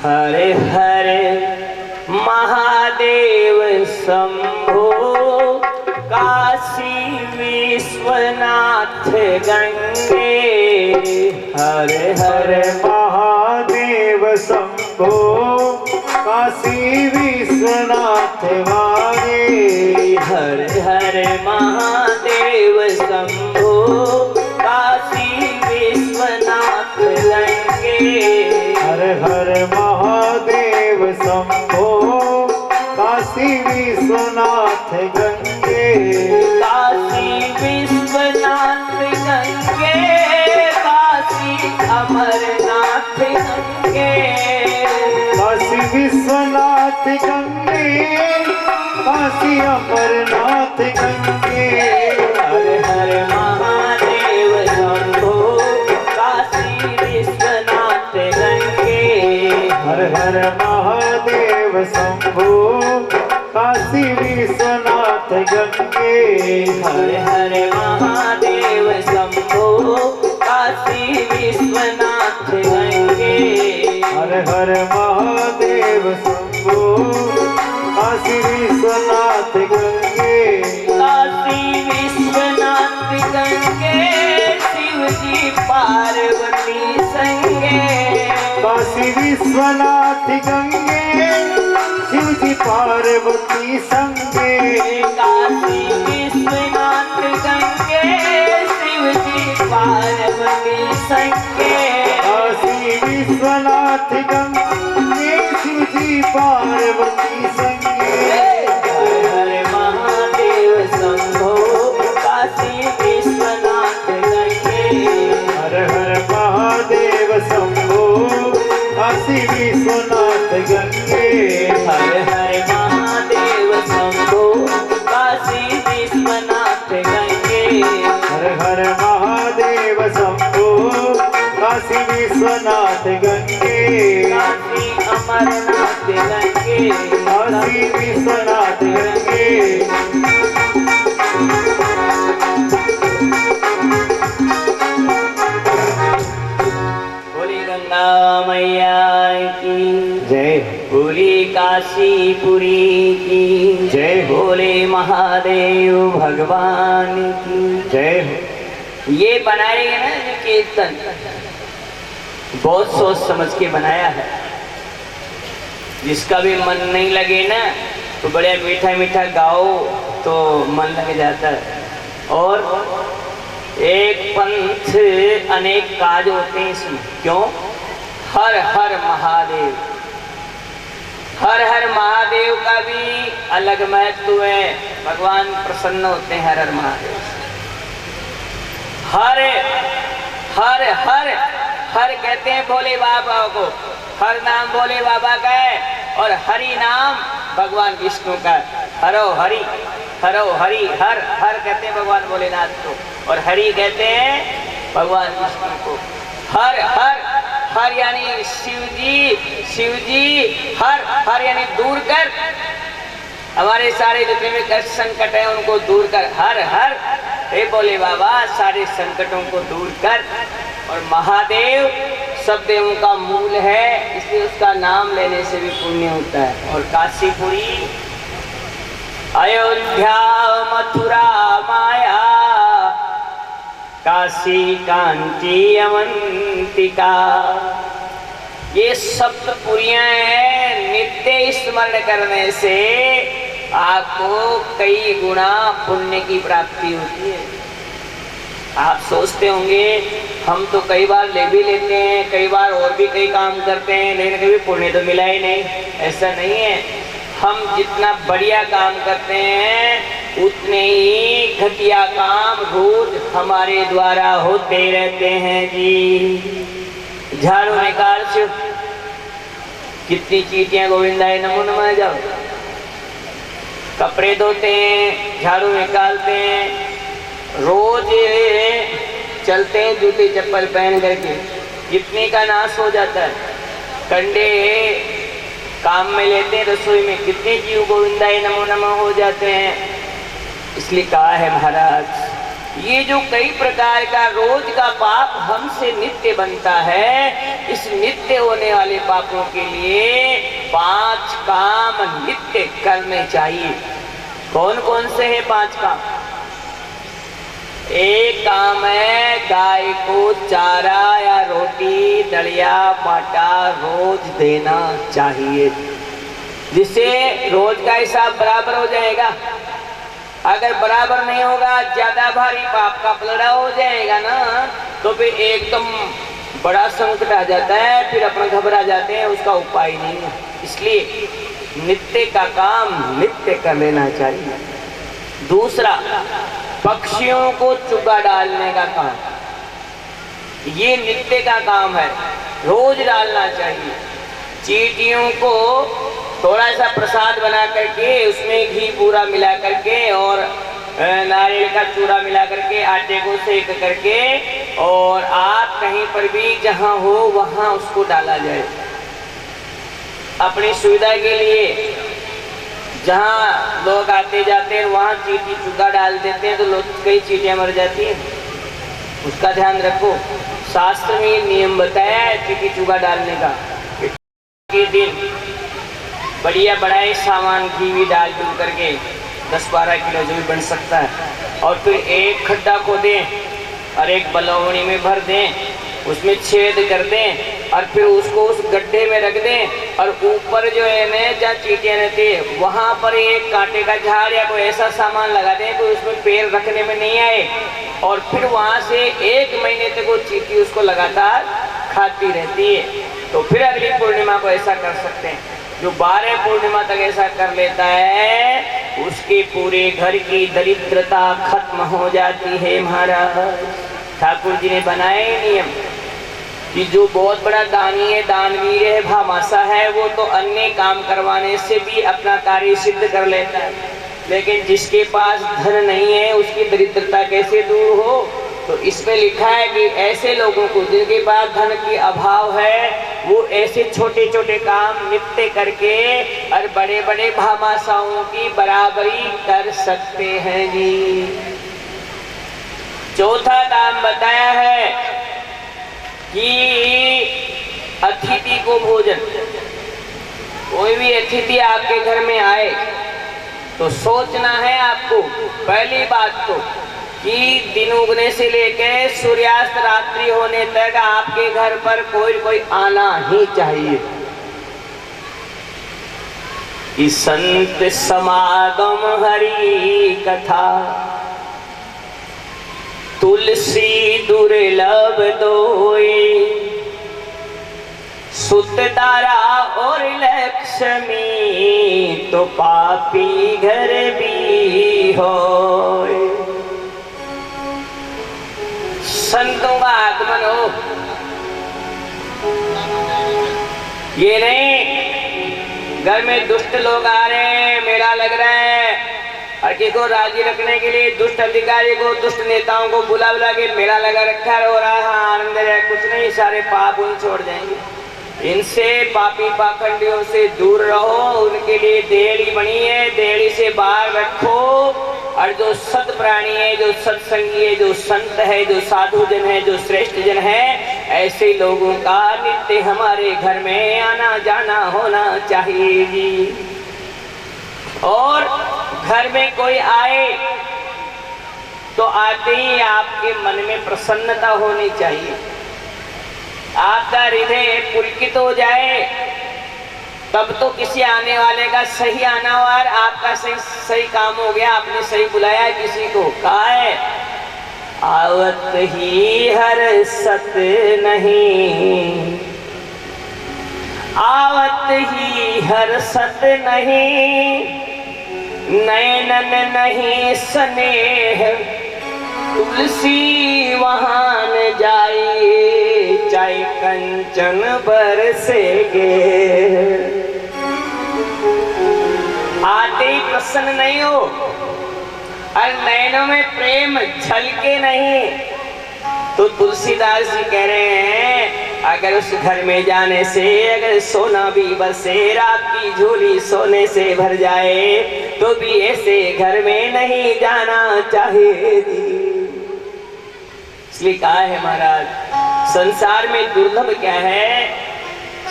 हरे हरे महादेव शंभो काशी विश्वनाथ गंगे। हरे हरे महादेव शंभो काशी विश्वनाथ वारे। हरे हरे महादेव शंभो काशी विश्वनाथ गंगे। हर हर महादेव शंभो काशी विश्वनाथ गंगे। काशी विश्वनाथ गंगे काशी अमरनाथ गंगे। काशी विश्वनाथ गंगे काशी अमरनाथ गंगे। हर हर महादेव शंभो काशी विश्वनाथ गंगे। हर हर महादेव शंभो काशी विश्वनाथ गंगे। हर हर महादेव शंभो काशी विश्वनाथ गंगे। हर हर महादेव शंभो काशी विश्वनाथ गंगे। काशी विश्वनाथ गंगे शिव जी पार्वती संगे। काशी विश्वनाथ गंगे शिव जी पार्वती संगे। काशी विश्वनाथ गंगे शिव जी पार्वती संगे। काशी विश्वनाथ गंगे शिव जी पार्वती संगे। हर हर महादेव शंभो काशी विश्वनाथ गंगे। हर हर महादेव शंभो काशी विश्वनाथ गंगे। हर हर महादेव शंभो काशी विश्वनाथ गंगे। हर हर महादेव शंभो काशी विश्वनाथ गंगे। काशी अमरनाथ गंगे। काशी विश्वनाथ गंगे। बोली गंगा मैया की जय। बोली काशीपुरी की जय। बोले महादेव भगवान की जय। ये बनाए गए ना ये कीर्तन बहुत सोच समझ के बनाया है। जिसका भी मन नहीं लगे ना तो बड़े मीठा मीठा गाओ तो मन लग जाता है। और एक पंथ अनेक काज होते हैं इसमें। क्यों? हर हर महादेव। हर हर महादेव का भी अलग महत्व है। भगवान प्रसन्न होते हैं हर हर महादेव। हर हर हर हर कहते हैं भोले बाबा को। हर नाम भोले बाबा का है और हरि नाम भगवान विष्णु का। हरो हरि हर हर कहते हैं भगवान भोलेनाथ को और हरि कहते हैं भगवान विष्णु को। हर हर हर यानी शिव जी हर यानी दूर कर। हमारे सारे जितने भी कष्ट संकट है उनको दूर कर। हर हर हे भोले बाबा सारे संकटों को दूर कर। और महादेव सब देवों का मूल है इसलिए उसका नाम लेने से भी पुण्य होता है। और काशीपुरी अयोध्या मथुरा माया काशी कांची अवंतिका ये सप्तपुरियां हैं। नित्य स्मरण करने से आपको कई गुना पुण्य की प्राप्ति होती है। आप सोचते होंगे हम तो कई बार ले भी लेते हैं, कई बार और भी कई काम करते हैं लेकिन कभी पुण्य तो मिला ही नहीं। ऐसा नहीं है। हम जितना बढ़िया काम करते हैं उतने ही घटिया काम रोज हमारे द्वारा होते रहते हैं जी। झाड़ू निकाल से कितनी चीटियां गोविंदाय नमो नमः जाओ। कपड़े धोते हैं, झाड़ू निकालते हैं, रोज चलते हैं जूते चप्पल पहन करके, कितने का नाश हो जाता है। कंडे काम में लेते हैं, रसोई में कितने जीव गोविंदाय नमो नमः हो जाते हैं। इसलिए कहा है महाराज ये जो कई प्रकार का रोज का पाप हमसे नित्य बनता है, इस नित्य होने वाले पापों के लिए 5 काम नित्य करने चाहिए। कौन कौन से हैं 5 काम? एक काम है गाय को चारा या रोटी दलिया पाटा रोज देना चाहिए, जिससे रोज का हिसाब बराबर हो जाएगा। अगर बराबर नहीं होगा, ज्यादा भारी पाप का पलड़ा हो जाएगा ना, तो फिर एकदम बड़ा संकट आ जाता है, फिर अपना घबरा जाते हैं, उसका उपाय नहीं है। इसलिए नित्य का काम नित्य कर लेना चाहिए। दूसरा, पक्षियों को चुगा डालने का काम, ये नित्य का काम है, रोज डालना चाहिए। चींटियों को थोड़ा सा प्रसाद बना करके उसमें घी पूरा मिला करके और नारियल का चूरा मिला करके आटे को सेक करके, और आप कहीं पर भी जहां हो वहां उसको डाला जाए। अपनी सुविधा के लिए जहां लोग आते जाते हैं वहां चींटी चुगा डाल देते हैं, तो लोग कई चींटियां मर जाती हैं, उसका ध्यान रखो। शास्त्र में ये नियम बताया है चींटी चुगा डालने का। के दिन बढ़िया बड़ा सामान घी भी डाल दूर करके 10-12 किलो जो भी बन सकता है, और फिर एक खड्डा खोदें और एक बलौनी में भर दें, उसमें छेद कर दें और फिर उसको उस गड्ढे में रख दें, और ऊपर जो है ना जहाँ चींटियाँ रहती है वहाँ पर एक कांटे का झाड़ या कोई ऐसा सामान लगा दें तो उसमें पैर रखने में नहीं आए, और फिर वहाँ से 1 महीने तक वो चींटी उसको लगातार खाती रहती है। तो फिर अगली पूर्णिमा को ऐसा कर सकते हैं। जो 12 पूर्णिमा तक ऐसा कर लेता है उसके पूरे घर की दरिद्रता खत्म हो जाती है। महाराज ठाकुर जी ने बनाए नियम कि जो बहुत बड़ा दानी है, दानवीर है, भामाशा है, वो तो अन्य काम करवाने से भी अपना कार्य सिद्ध कर लेता है, लेकिन जिसके पास धन नहीं है उसकी दरिद्रता कैसे दूर हो? तो इसमें लिखा है कि ऐसे लोगों को जिनके पास धन की अभाव है वो ऐसे छोटे छोटे काम नित्य करके और बड़े बड़े भामाशाओं की बराबरी कर सकते हैं जी। चौथा काम बताया है कि अतिथि को भोजन। कोई भी अतिथि आपके घर में आए तो सोचना है आपको पहली बात तो कि दिन उगने से लेकर सूर्यास्त रात्रि होने तक आपके घर पर कोई आना ही चाहिए। कि संत समागम हरि कथा तुलसी दुर्लभ दोई, सुत तारा और लक्ष्मी तो पापी घर भी होए। संतों का आगमन हो, ये नहीं घर में दुष्ट लोग आ रहे हैं, मेला लग रहा है, और किसको राजी रखने के लिए दुष्ट अधिकारी को, दुष्ट नेताओं को बुला बुला के मेला लगा रखा है, हो रहा है आनंद है, कुछ नहीं, सारे पाप उन छोड़ जाएंगे। इनसे पापी पाखंडियों से दूर रहो, उनके लिए देहड़ी बनी है, देहड़ी से बाहर रखो। और जो सत प्राणी है, जो सत्संगी है, जो संत है, जो साधु जन है, जो श्रेष्ठ जन है, ऐसे लोगों का नित्य हमारे घर में आना जाना होना चाहिए। और घर में कोई आए तो आते ही आपके मन में प्रसन्नता होनी चाहिए, आपका हृदय पुलकित हो जाए, तब तो किसी आने वाले का सही आना हुआ, आपका सही काम हो गया, आपने सही बुलाया किसी को। कहा है आवत ही हर सत नहीं, आवत ही हर सत नहीं, नैनन नहीं स्नेह, तुलसी वहां न जाए, चाहे कंचन बरसेगे। आते ही प्रसन्न नहीं हो और नैनों में प्रेम झलके नहीं, तो तुलसीदास जी कह रहे हैं अगर उस घर में जाने से अगर सोना भी बरसे, रात की झोली सोने से भर जाए, तो भी ऐसे घर में नहीं जाना चाहिए। इसलिए कहा है महाराज, संसार में दुर्लभ क्या है?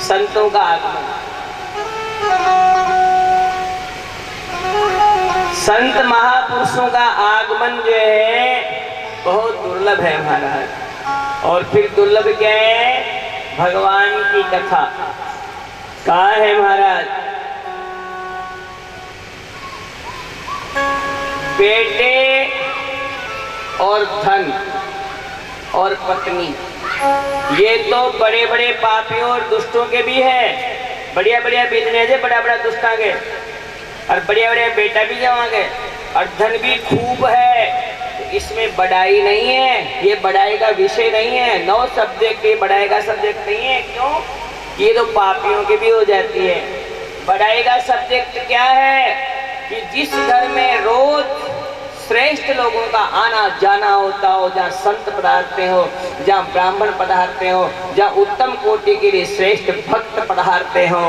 संतों का आगमन। संत महापुरुषों का आगमन जो है बहुत दुर्लभ है महाराज। और फिर दुर्लभ क्या है? भगवान की कथा। कहा है महाराज, बेटे और धन और पत्नी, ये तो बड़े बड़े पापियों और दुष्टों के भी है। बढ़िया बढ़िया बिजनेस है, बड़ा बड़ा दुष्टा के, और बढ़िया बढ़िया बेटा भी जमाओगे, और धन भी खूब है। तो इसमें बढ़ाई नहीं है, ये बढ़ाई का विषय नहीं है। 9 सब्जेक्ट ये बढ़ाई का सब्जेक्ट नहीं है। क्यों? ये तो पापियों की भी हो जाती है। बढ़ाई का सब्जेक्ट क्या है कि जिस घर में रोज श्रेष्ठ लोगों का आना जाना होता हो, जहाँ संत पधारते हो, जहाँ ब्राह्मण पधारते हो, जहाँ उत्तम कोटि के लिए श्रेष्ठ भक्त पधारते हो,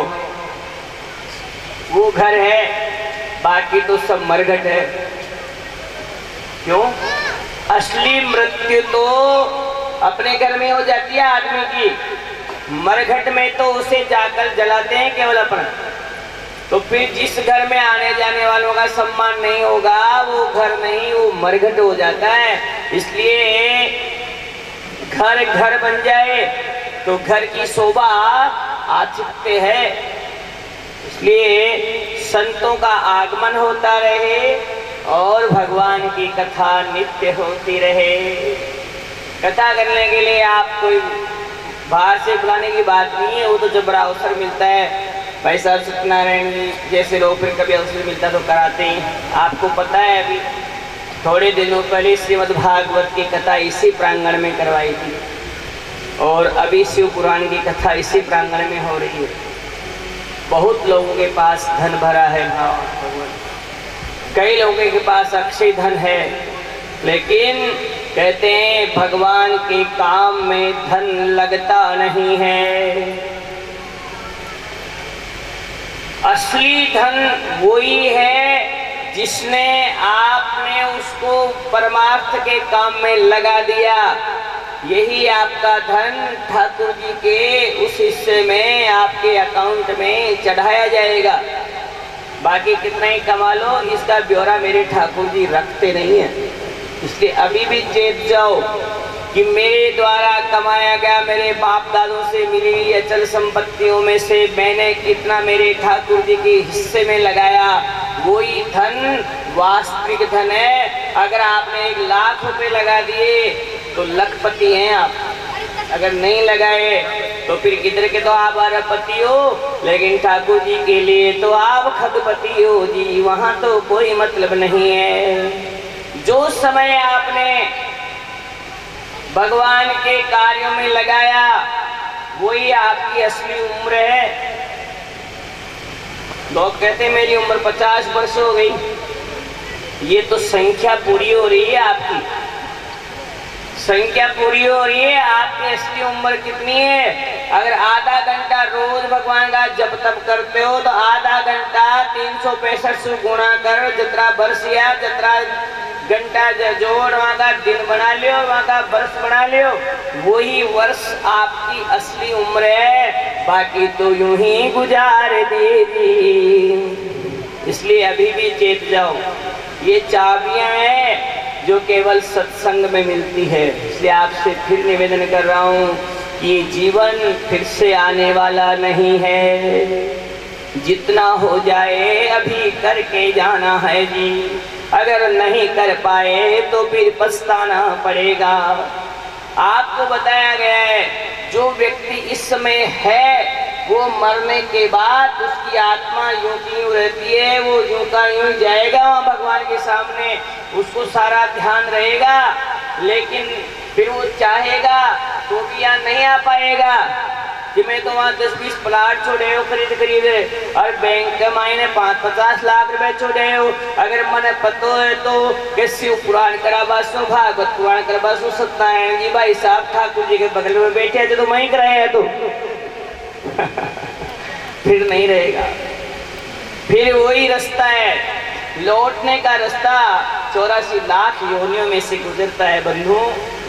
वो घर है। बाकी तो सब मरघट है। क्यों? असली मृत्यु तो अपने घर में हो जाती है आदमी की। मरघट में तो उसे जाकर जलाते हैं केवल अपना। तो फिर जिस घर में आने जाने वालों का सम्मान नहीं होगा, वो घर नहीं, वो मरघट हो जाता है। इसलिए घर घर बन जाए तो घर की शोभा आचित्य है। इसलिए संतों का आगमन होता रहे और भगवान की कथा नित्य होती रहे। कथा करने के लिए आप कोई बाहर से बुलाने की बात नहीं है, वो तो जब बड़ा अवसर मिलता है, भाई साहब सत्यनारायण जी जैसे लोग फिर कभी अवसर मिलता तो कराते हैं। आपको पता है अभी थोड़े दिनों पहले श्रीमद् भागवत की कथा इसी प्रांगण में करवाई थी, और अभी शिव पुराण की कथा इसी प्रांगण में हो रही है। बहुत लोगों के पास धन भरा है भगवान, कई लोगों के पास अक्षय धन है, लेकिन कहते हैं भगवान के काम में धन लगता नहीं है। असली धन वही है जिसने आपने उसको परमार्थ के काम में लगा दिया। यही आपका धन ठाकुर जी के उस हिस्से में आपके अकाउंट में चढ़ाया जाएगा। बाकी कितना ही कमा लो, इसका ब्यौरा मेरे ठाकुर जी रखते नहीं है। इसलिए अभी भी चेत जाओ कि मेरे द्वारा कमाया गया, मेरे बाप दादों से मिली हुई अचल संपत्तियों में से मैंने कितना मेरे ठाकुर जी के हिस्से में लगाया, वही धन वास्तविक धन है। अगर आपने 1 लाख रुपए लगा दिए तो लखपति हैं आप, अगर नहीं लगाए तो फिर किधर के तो आप अरबपति हो, लेकिन ठाकुर जी के लिए तो आप खगपति हो जी, वहाँ तो कोई मतलब नहीं है। जो समय आपने भगवान के कार्यों में लगाया वही आपकी असली उम्र है। लोग कहते हैं मेरी उम्र 50 वर्ष हो गई, ये तो संख्या पूरी हो रही है, आपकी संख्या पूरी हो रही है। आपकी असली उम्र कितनी है? अगर आधा घंटा रोज भगवान का जप तप करते हो तो आधा घंटा 365 से गुणा कर जितना वर्ष या जितना घंटा जोड़ वहाँ का दिन बना लियो, वहाँ का वर्ष बना लियो, वही वर्ष आपकी असली उम्र है। बाकी तो यूं ही गुजार देगी। इसलिए अभी भी चेत जाओ, ये चाबियां हैं जो केवल सत्संग में मिलती है। इसलिए आपसे फिर निवेदन कर रहा हूँ कि ये जीवन फिर से आने वाला नहीं है। जितना हो जाए अभी करके जाना है जी, अगर नहीं कर पाए तो फिर पछताना पड़ेगा। आपको बताया गया है जो व्यक्ति इस समय है वो मरने के बाद उसकी आत्मा यूं की यूं रहती है, वो यूं का यूं जाएगा वहाँ भगवान के सामने, उसको सारा ध्यान रहेगा, लेकिन फिर वो चाहेगा तो भी यहाँ नहीं आ पाएगा कि मैं तो वहाँ 10-20 प्लाट छोड़े हो खरीद और बैंक के मायने 5-50 लाख रुपए छोड़े हो। अगर मैंने पता है तो कि शिव पुराण कराबासु भागवत पुराण कराबासु सत्यनारायण जी भाई साहब ठाकुर जी के बगल में बैठे हैं तो वहीं कराए तो फिर नहीं रहेगा। फिर वही रास्ता है, लौटने का रास्ता 84 लाख योनियों में से गुजरता है बंधु।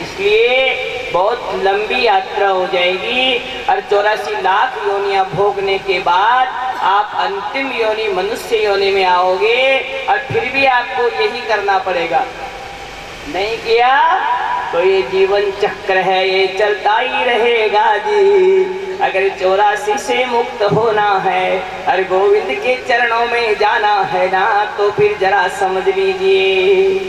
इसलिए बहुत लंबी यात्रा हो जाएगी और 84 लाख योनियां भोगने के बाद आप अंतिम योनि मनुष्य योनि में आओगे और फिर भी आपको यही करना पड़ेगा। नहीं किया तो ये जीवन चक्र है, ये चलता ही रहेगा जी। अगर 84 से मुक्त होना है और गोविंद के चरणों में जाना है ना, तो फिर जरा समझ लीजिए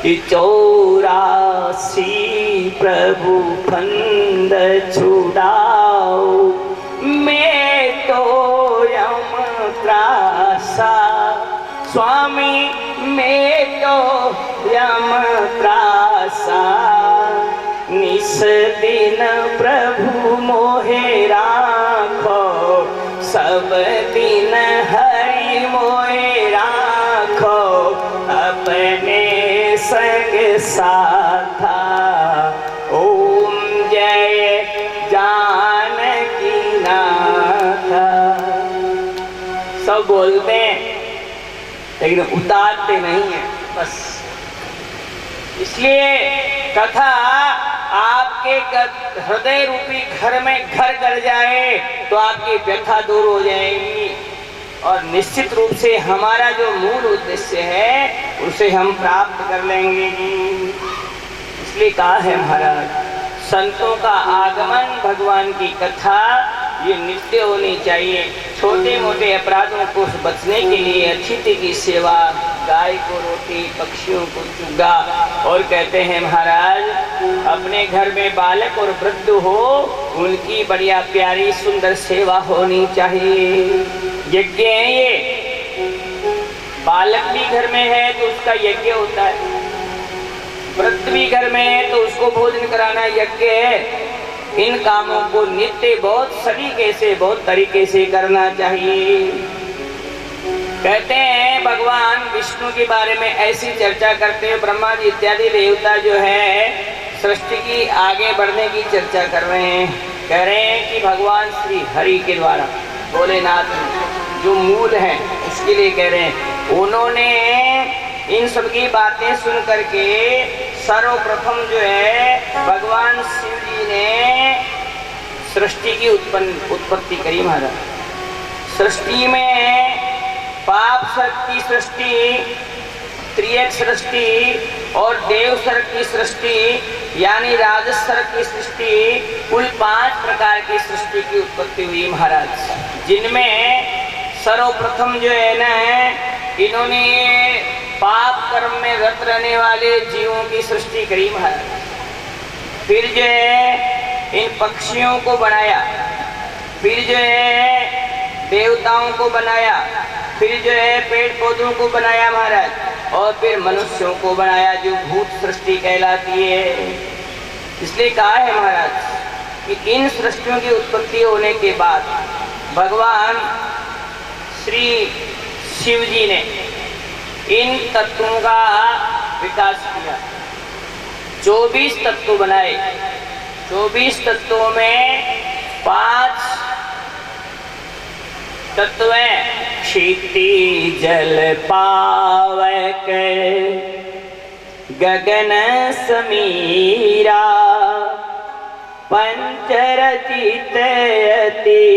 84 प्रभु फंद छुड़ाओ, मैं तो यम त्रासा स्वामी, मैं तो यम त्रासा। निस दिन प्रभु मोहे राखो, सब दिन हरि मोहे राखो, अपने संग साथा। ओम जय जानकी नाथा। सब बोलते हैं लेकिन उतारते नहीं है बस। इसलिए कथा आपके हृदय रूपी घर में घर कर जाए तो आपकी व्यथा दूर हो जाएगी और निश्चित रूप से हमारा जो मूल उद्देश्य है उसे हम प्राप्त कर लेंगे। इसलिए कहा है महाराज, संतों का आगमन, भगवान की कथा ये नित्य होनी चाहिए। छोटे मोटे अपराधों को बचने के लिए अतिथि की सेवा, गाय को रोटी, पक्षियों को चुगा। और कहते हैं महाराज, अपने घर में बालक और वृद्ध हो, उनकी बढ़िया प्यारी सुंदर सेवा होनी चाहिए। यज्ञ है ये, बालक भी घर में है तो उसका यज्ञ होता है, वृद्ध भी घर में है तो उसको भोजन कराना यज्ञ है। इन कामों को नित्य बहुत सलीके से, बहुत तरीके से करना चाहिए। कहते हैं भगवान विष्णु के बारे में ऐसी चर्चा करते हैं, ब्रह्मा जी इत्यादि देवता जो है सृष्टि की आगे बढ़ने की चर्चा कर रहे हैं। कह रहे हैं कि भगवान श्री हरि के द्वारा, भोलेनाथ जो मूल है उसके लिए कह रहे हैं, उन्होंने इन सब की बातें सुन करके सर्वप्रथम जो है भगवान शिव जी ने सृष्टि की उत्पत्ति करी। महाराज, सृष्टि में पाप सर्ग की सृष्टि, त्रियक सृष्टि और देव सर्ग की सृष्टि यानी राजस सर्ग की सृष्टि, कुल 5 प्रकार की सृष्टि की उत्पत्ति हुई महाराज। जिनमें सर्वप्रथम जो है ना, इन्होंने पाप कर्म में रत रहने वाले जीवों की सृष्टि करी महाराज। फिर जो है इन पक्षियों को बनाया, फिर जो है देवताओं को बनाया, फिर जो है पेड़ पौधों को बनाया महाराज, और फिर मनुष्यों को बनाया जो भूत सृष्टि कहलाती है। इसलिए कहा है महाराज कि इन सृष्टियों की उत्पत्ति होने के बाद भगवान श्री शिव जी ने इन तत्वों का विकास किया। 24 तत्व बनाए। 24 तत्वों में 5 तत्व हैं, क्षिति जल पावक गगन समीरा, पंचरचित यति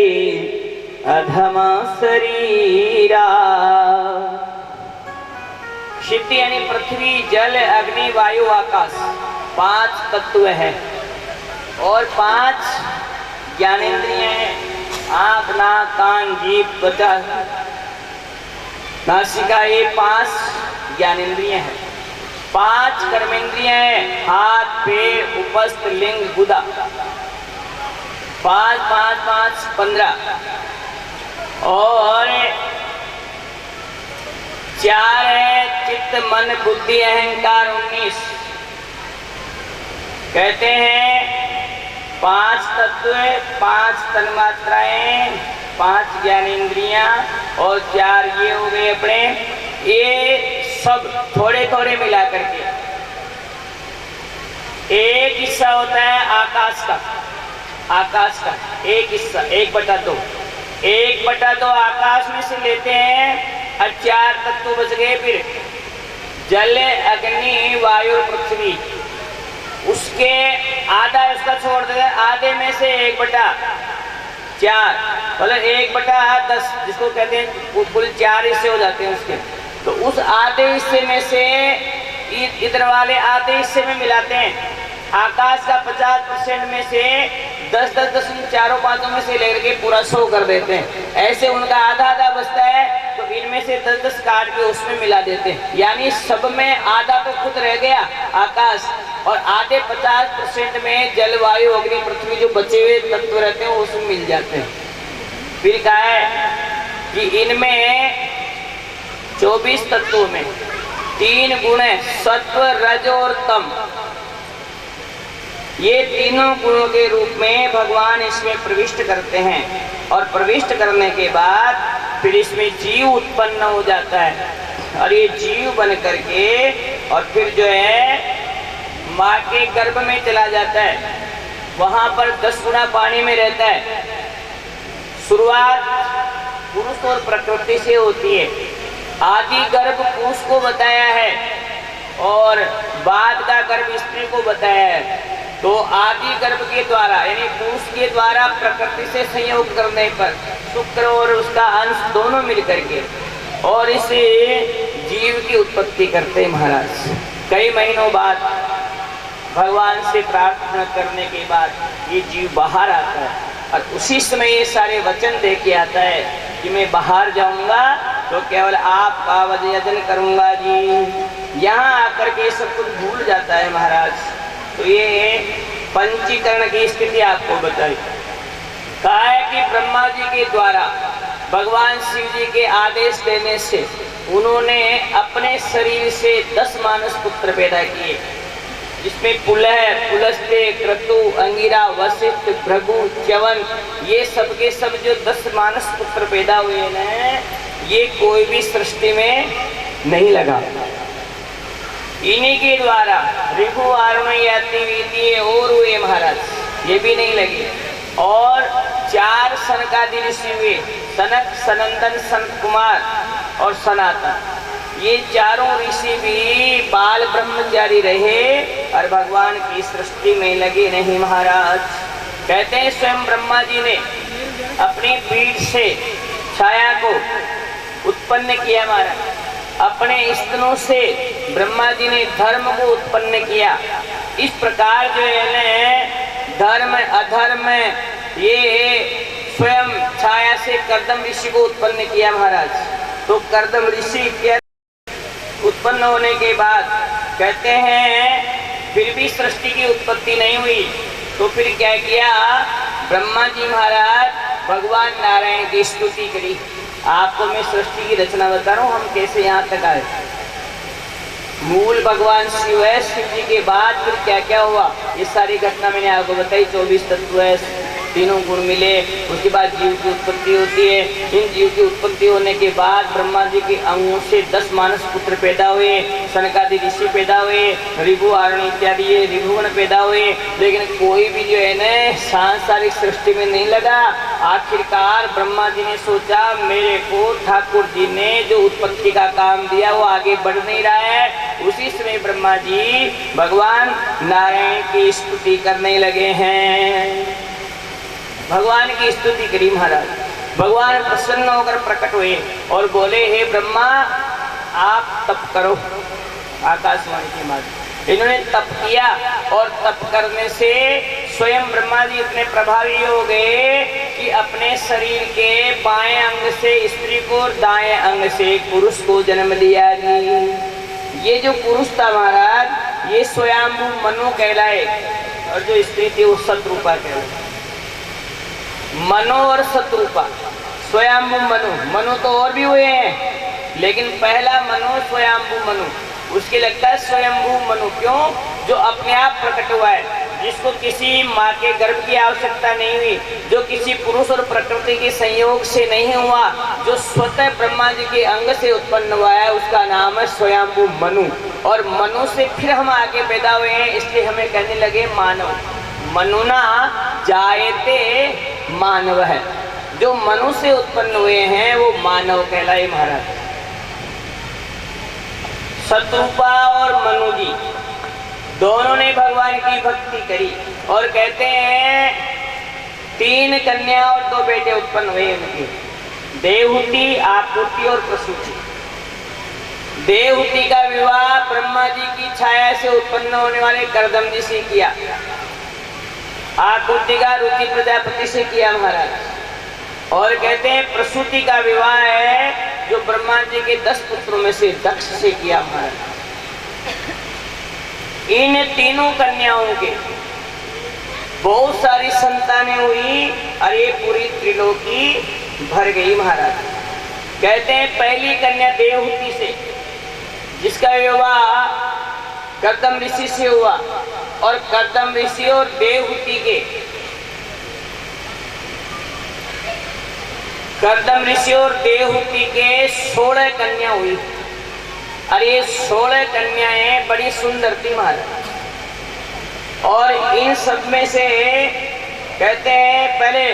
अधम शरीरा। क्षिति यानी पृथ्वी, जल, अग्नि, वायु, आकाश, 5 तत्व है। और 5 ज्ञानेंद्रियां हैं, आँख, नाक, कान, जीभ, त्वचा, नासिका, ये 5 ज्ञानेंद्रियां हैं। 5 कर्मेंद्रियां हैं, हाथ, पैर, उपस्थ, लिंग, गुदा। 5 5 5 15 और 4 है चित्त, मन, बुद्धि, अहंकार 19। कहते हैं 5 तत्व, 5 तन्मात्राएं, 5 ज्ञानेंद्रियां और 4 ये हो गए अपने। ये सब थोड़े थोड़े मिला करके एक हिस्सा होता है आकाश का। आकाश का एक हिस्सा 1/2, 1/2 आकाश में से लेते हैं और 4 तत्व बच गए। फिर जल, अग्नि, वायु, पृथ्वी, उसके आधा उसका छोड़ देते, आधे में से 1/4 मतलब 1/10 जिसको कहते हैं, कुल 4 हिस्से हो जाते हैं उसके। तो उस आधे हिस्से में से इधर वाले आधे हिस्से में मिलाते हैं। आकाश का 50% में से 10 चारों पांचों में से लेकर के पूरा 100 कर देते हैं। ऐसे उनका आधा आधा बचता है, तो इनमें से 10 काट के उसमें मिला देते हैं। यानी सब में आधा तो खुद रह गया आकाश, और आधे 50% में जलवायु अग्नि पृथ्वी जो बचे हुए तत्व रहते हैं वो उसमें मिल जाते हैं। फिर कहा है कि इनमें 24 तत्वों में 3 गुण है, सत्व रज और तम। ये तीनों गुणों के रूप में भगवान इसमें प्रविष्ट करते हैं, और प्रविष्ट करने के बाद फिर इसमें जीव उत्पन्न हो जाता है, और ये जीव बन करके और फिर जो है माँ के गर्भ में चला जाता है। वहां पर 10 गुना पानी में रहता है। शुरुआत पुरुष और प्रकृति से होती है। आदि गर्भ पुरुष को बताया है और बाद का गर्भ स्त्री को बताया है। तो आदि गर्भ के द्वारा यानी पुरुष के द्वारा प्रकृति से संयोग करने पर शुक्र और उसका अंश दोनों मिल करके और इस जीव की उत्पत्ति करते हैं महाराज। कई महीनों बाद भगवान से प्रार्थना करने के बाद ये जीव बाहर आता है, और उसी समय ये सारे वचन दे के आता है कि मैं बाहर जाऊंगा तो केवल आपका वजन करूंगा जी। यहाँ आकर के सब कुछ भूल जाता है महाराज। तो ये पंचीकरण की स्थिति आपको बताई। कहा है कि ब्रह्मा जी के द्वारा भगवान शिव जी के आदेश देने से उन्होंने अपने शरीर से 10 मानस पुत्र पैदा किए, जिसमें पुलह, पुलस्त्य, क्रतु, अंगिरा, वशिष्ठ, भृगु, च्यवन, ये सब के सब जो 10 मानस पुत्र पैदा हुए हैं, ये कोई भी सृष्टि में नहीं लगा। इन्हीं के द्वारा ऋभु, आरुण, याति, वीति और हुए महाराज, ये भी नहीं लगे। और 4 सनकादि ऋषि हुए, सनक, सनंदन, सनत कुमार और सनातन। ये चारों ऋषि भी बाल ब्रह्मचारी रहे और भगवान की सृष्टि में लगे नहीं महाराज। कहते हैं स्वयं ब्रह्मा जी ने अपनी पीठ से छाया को उत्पन्न किया महाराज। अपने स्तनों से ब्रह्मा जी ने धर्म को उत्पन्न किया। इस प्रकार जो है ना धर्म अधर्म ये स्वयं छाया से कर्दम ऋषि को उत्पन्न किया महाराज। तो कर्दम ऋषि उत्पन्न होने के बाद कहते हैं फिर भी सृष्टि की उत्पत्ति नहीं हुई, तो फिर क्या किया ब्रह्मा जी महाराज, भगवान नारायण की स्तुति करी। आपको मैं सृष्टि की रचना बता रहा हूँ, हम कैसे यहाँ तक आए। मूल भगवान शिव है, शिव जी के बाद फिर क्या क्या हुआ ये सारी घटना मैंने आपको बताई। 24 तत्व है, तीनों गुण मिले, उसके बाद जीव की उत्पत्ति होती है। इन जीव की उत्पत्ति होने के बाद ब्रह्मा जी के अंगों से 10 मानस पुत्र पैदा हुए, सनकादि ऋषि पैदा हुए, ऋभु, आरुण इत्यादि ये ऋभुगण पैदा हुए। लेकिन कोई भी जो है ना सांसारिक सृष्टि में नहीं लगा। आखिरकार ब्रह्मा जी ने सोचा मेरे को ठाकुर जी ने जो उत्पत्ति का काम दिया वो आगे बढ़ नहीं रहा है। उसी समय ब्रह्मा जी भगवान नारायण की स्तुति करने लगे हैं। भगवान की स्तुति करी महाराज। भगवान प्रसन्न होकर प्रकट हुए और बोले हे ब्रह्मा आप तप करो। आकाशवाणी के माध्यम इन्होंने तप किया और तप करने से स्वयं ब्रह्मा जी इतने प्रभावी हो गए कि अपने शरीर के बाएं अंग से स्त्री को, दाएं अंग से पुरुष को जन्म दिया जी। ये जो पुरुष था महाराज ये स्वयंभू मनु कहलाए, और जो स्त्री थी वो शत्रुपा कहलाए। मनु और शत्रुपा, स्वयंभू मनु। मनु तो और भी हुए हैं, लेकिन पहला मनु स्वयंभू मनु। उसके लगता है स्वयंभू मनु क्यों? जो अपने आप प्रकट हुआ है, जिसको किसी माँ के गर्भ की आवश्यकता नहीं हुई, जो किसी पुरुष और प्रकृति के संयोग से नहीं हुआ, जो स्वतः ब्रह्मा जी के अंग से उत्पन्न हुआ है, उसका नाम है स्वयंभू मनु। और मनु से फिर हम आगे पैदा हुए हैं, इसलिए हमें कहने लगे मानव। मनुना जायते मानव है। जो मनु से उत्पन्न हुए हैं वो मानव कहलाए महाराज। शत्रुपा और मनु जी दोनों ने भगवान की भक्ति करी और कहते हैं 3 कन्या और 2 बेटे उत्पन्न हुए उनके, देवहूति, आकृति और प्रसूति। देवहूति का विवाह ब्रह्मा जी की छाया से उत्पन्न होने वाले कर्दम जी से किया, आकृति का रुचि प्रजापति से किया महाराज, और कहते हैं प्रसूति का विवाह है जो ब्रह्मा जी के 10 पुत्रों में से दक्ष से किया महाराज। इन तीनों कन्याओं के बहुत सारी संतानें हुई और ये पूरी त्रिलोकी भर गई महाराज। कहते हैं पहली कन्या देवहूति से, जिसका विवाह कर्दम ऋषि से हुआ, और कर्दम ऋषि और देवहूति के कर्दम ऋषि और देवहूति के 16 कन्या हुई, और ये 16 कन्याएं बड़ी सुंदर थी महाराज। और इन सब में से कहते हैं पहले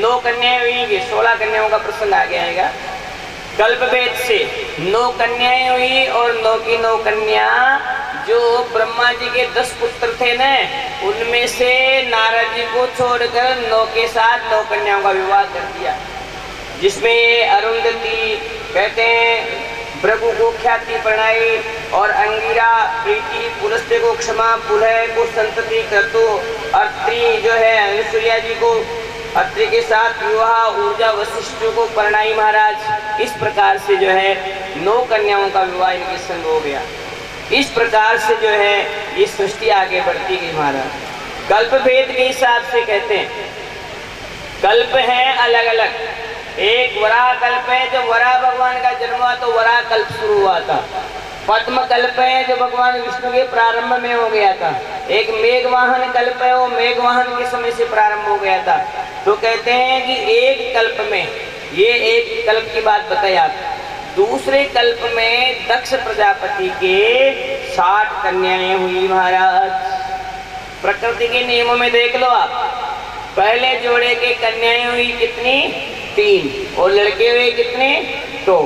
9 कन्याएं हुई, 16 कन्याओं का प्रसंग आ गया। कल्पवेद से 9 कन्याएं हुई, और 9 की 9 कन्या जो ब्रह्मा जी के 10 पुत्र थे न, उनमें से नारद जी को छोड़कर 9 के साथ 9 कन्याओं का विवाह कर दिया, जिसमें अरुंधति कहते हैं भृगु को ख्याति प्रणाई, और अंगिरा प्रीति, पुलस्त्य को क्षमा, पुलह को संतति, क्रतु अत्रि जो है अनुसुईया जी को अत्रि के साथ विवाह, ऊर्जा वशिष्ठ को प्रणाई महाराज। इस प्रकार से जो है 9 कन्याओं का विवाह इनके संग हो गया। इस प्रकार से जो है ये सृष्टि आगे बढ़ती गई महाराज। कल्प भेद के हिसाब से कहते हैं कल्प है अलग अलग। एक वराह कल्प है, जब वराह भगवान का जन्म हुआ तो वराह कल्प शुरू हुआ था। पद्म कल्प है जो भगवान विष्णु के प्रारंभ में हो गया था। एक मेघवाहन कल्प है, वो मेघवाहन के समय से प्रारंभ हो गया था। तो कहते हैं कि एक कल्प में, ये एक कल्प की बात बताई आप, दूसरे कल्प में दक्ष प्रजापति के 60 कन्याएं हुई महाराज। प्रकृति के नियमों में देख लो आप, पहले जोड़े के कन्याएं हुई कितनी? 3, और लड़के हुए कितने? 2।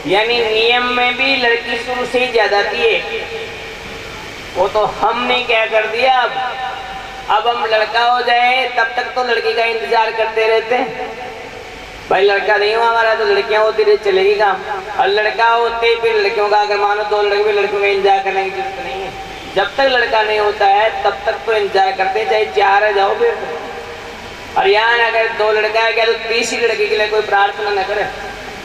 यानी नियम में भी लड़की शुरू से ही ज्यादा थी। वो तो हमने क्या कर दिया, अब हम लड़का हो जाए तब तक तो लड़की का इंतजार करते रहते हैं। भाई लड़का नहीं हुआ हमारा तो लड़कियां होती रही चलेगी काम, और लड़का होते फिर लड़कियों का अगर मानो 2 लड़के भी लड़कियों का इंतजार करने की जरूरत नहीं है। जब तक लड़का नहीं होता है तब तक तो इंतजार करते, चाहे 4 है जाओ फिर। और यहाँ अगर 2 लड़का है क्या तो 3 लड़के के लिए कोई प्रार्थना न करे,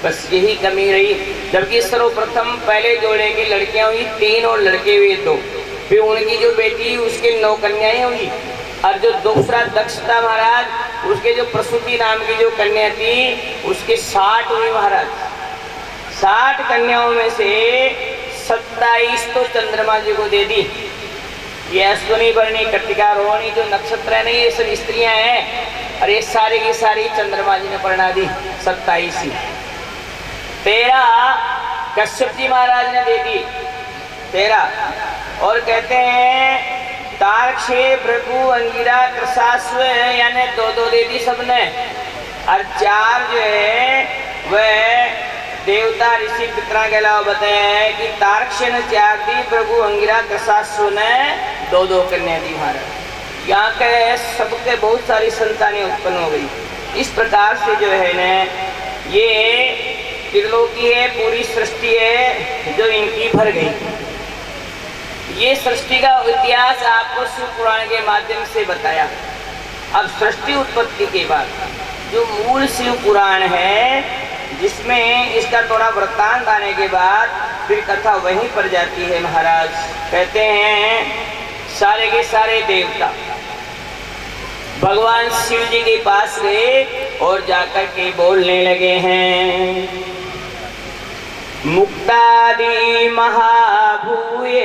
बस यही कमी रही। जबकि सर्वप्रथम पहले जोड़े की लड़कियां हुई 3 और लड़के हुए 2, फिर उनकी जो बेटी उसके 9 कन्याएं हुई, और जो दूसरा दक्ष था महाराज उसके जो प्रसूति नाम की जो कन्या थी उसके 60 हुई महाराज। 60 कन्याओं में से 27 तो चंद्रमा जी को दे दी। ये अश्विनी भरणी कृतिका रोहिणी जो नक्षत्र है नहीं, ये सब स्त्रियां हैं, और ये सारी की सारी चंद्रमा जी ने परिणा दी 27 ही। 13 कश्यप जी महाराज ने दे दी 13, और कहते हैं तारक्षे भृगु अंगिरा कृशास्व यानी 2-2 दे दी सबने, और 4 जो है वह देवता ऋषि पितरा के अलावा बताया है कि तारक्ष ने 4 दी, भृगु अंगिरा कृशास्व ने 2-2 कन्या दी महाराज। यहाँ के सबके बहुत सारी संतानें उत्पन्न हो गई। इस प्रकार से जो है न ये त्रिलोकी है, पूरी सृष्टि है जो इनकी भर गई। ये सृष्टि का इतिहास आपको शिव पुराण के माध्यम से बताया। अब सृष्टि उत्पत्ति के बाद जो मूल शिव पुराण है, जिसमें इसका थोड़ा वृत्तांत आने के बाद फिर कथा वहीं पर जाती है महाराज। कहते हैं सारे के सारे देवता भगवान शिव जी के पास गए और जाकर के बोलने लगे हैं, मुक्तादि महाभूये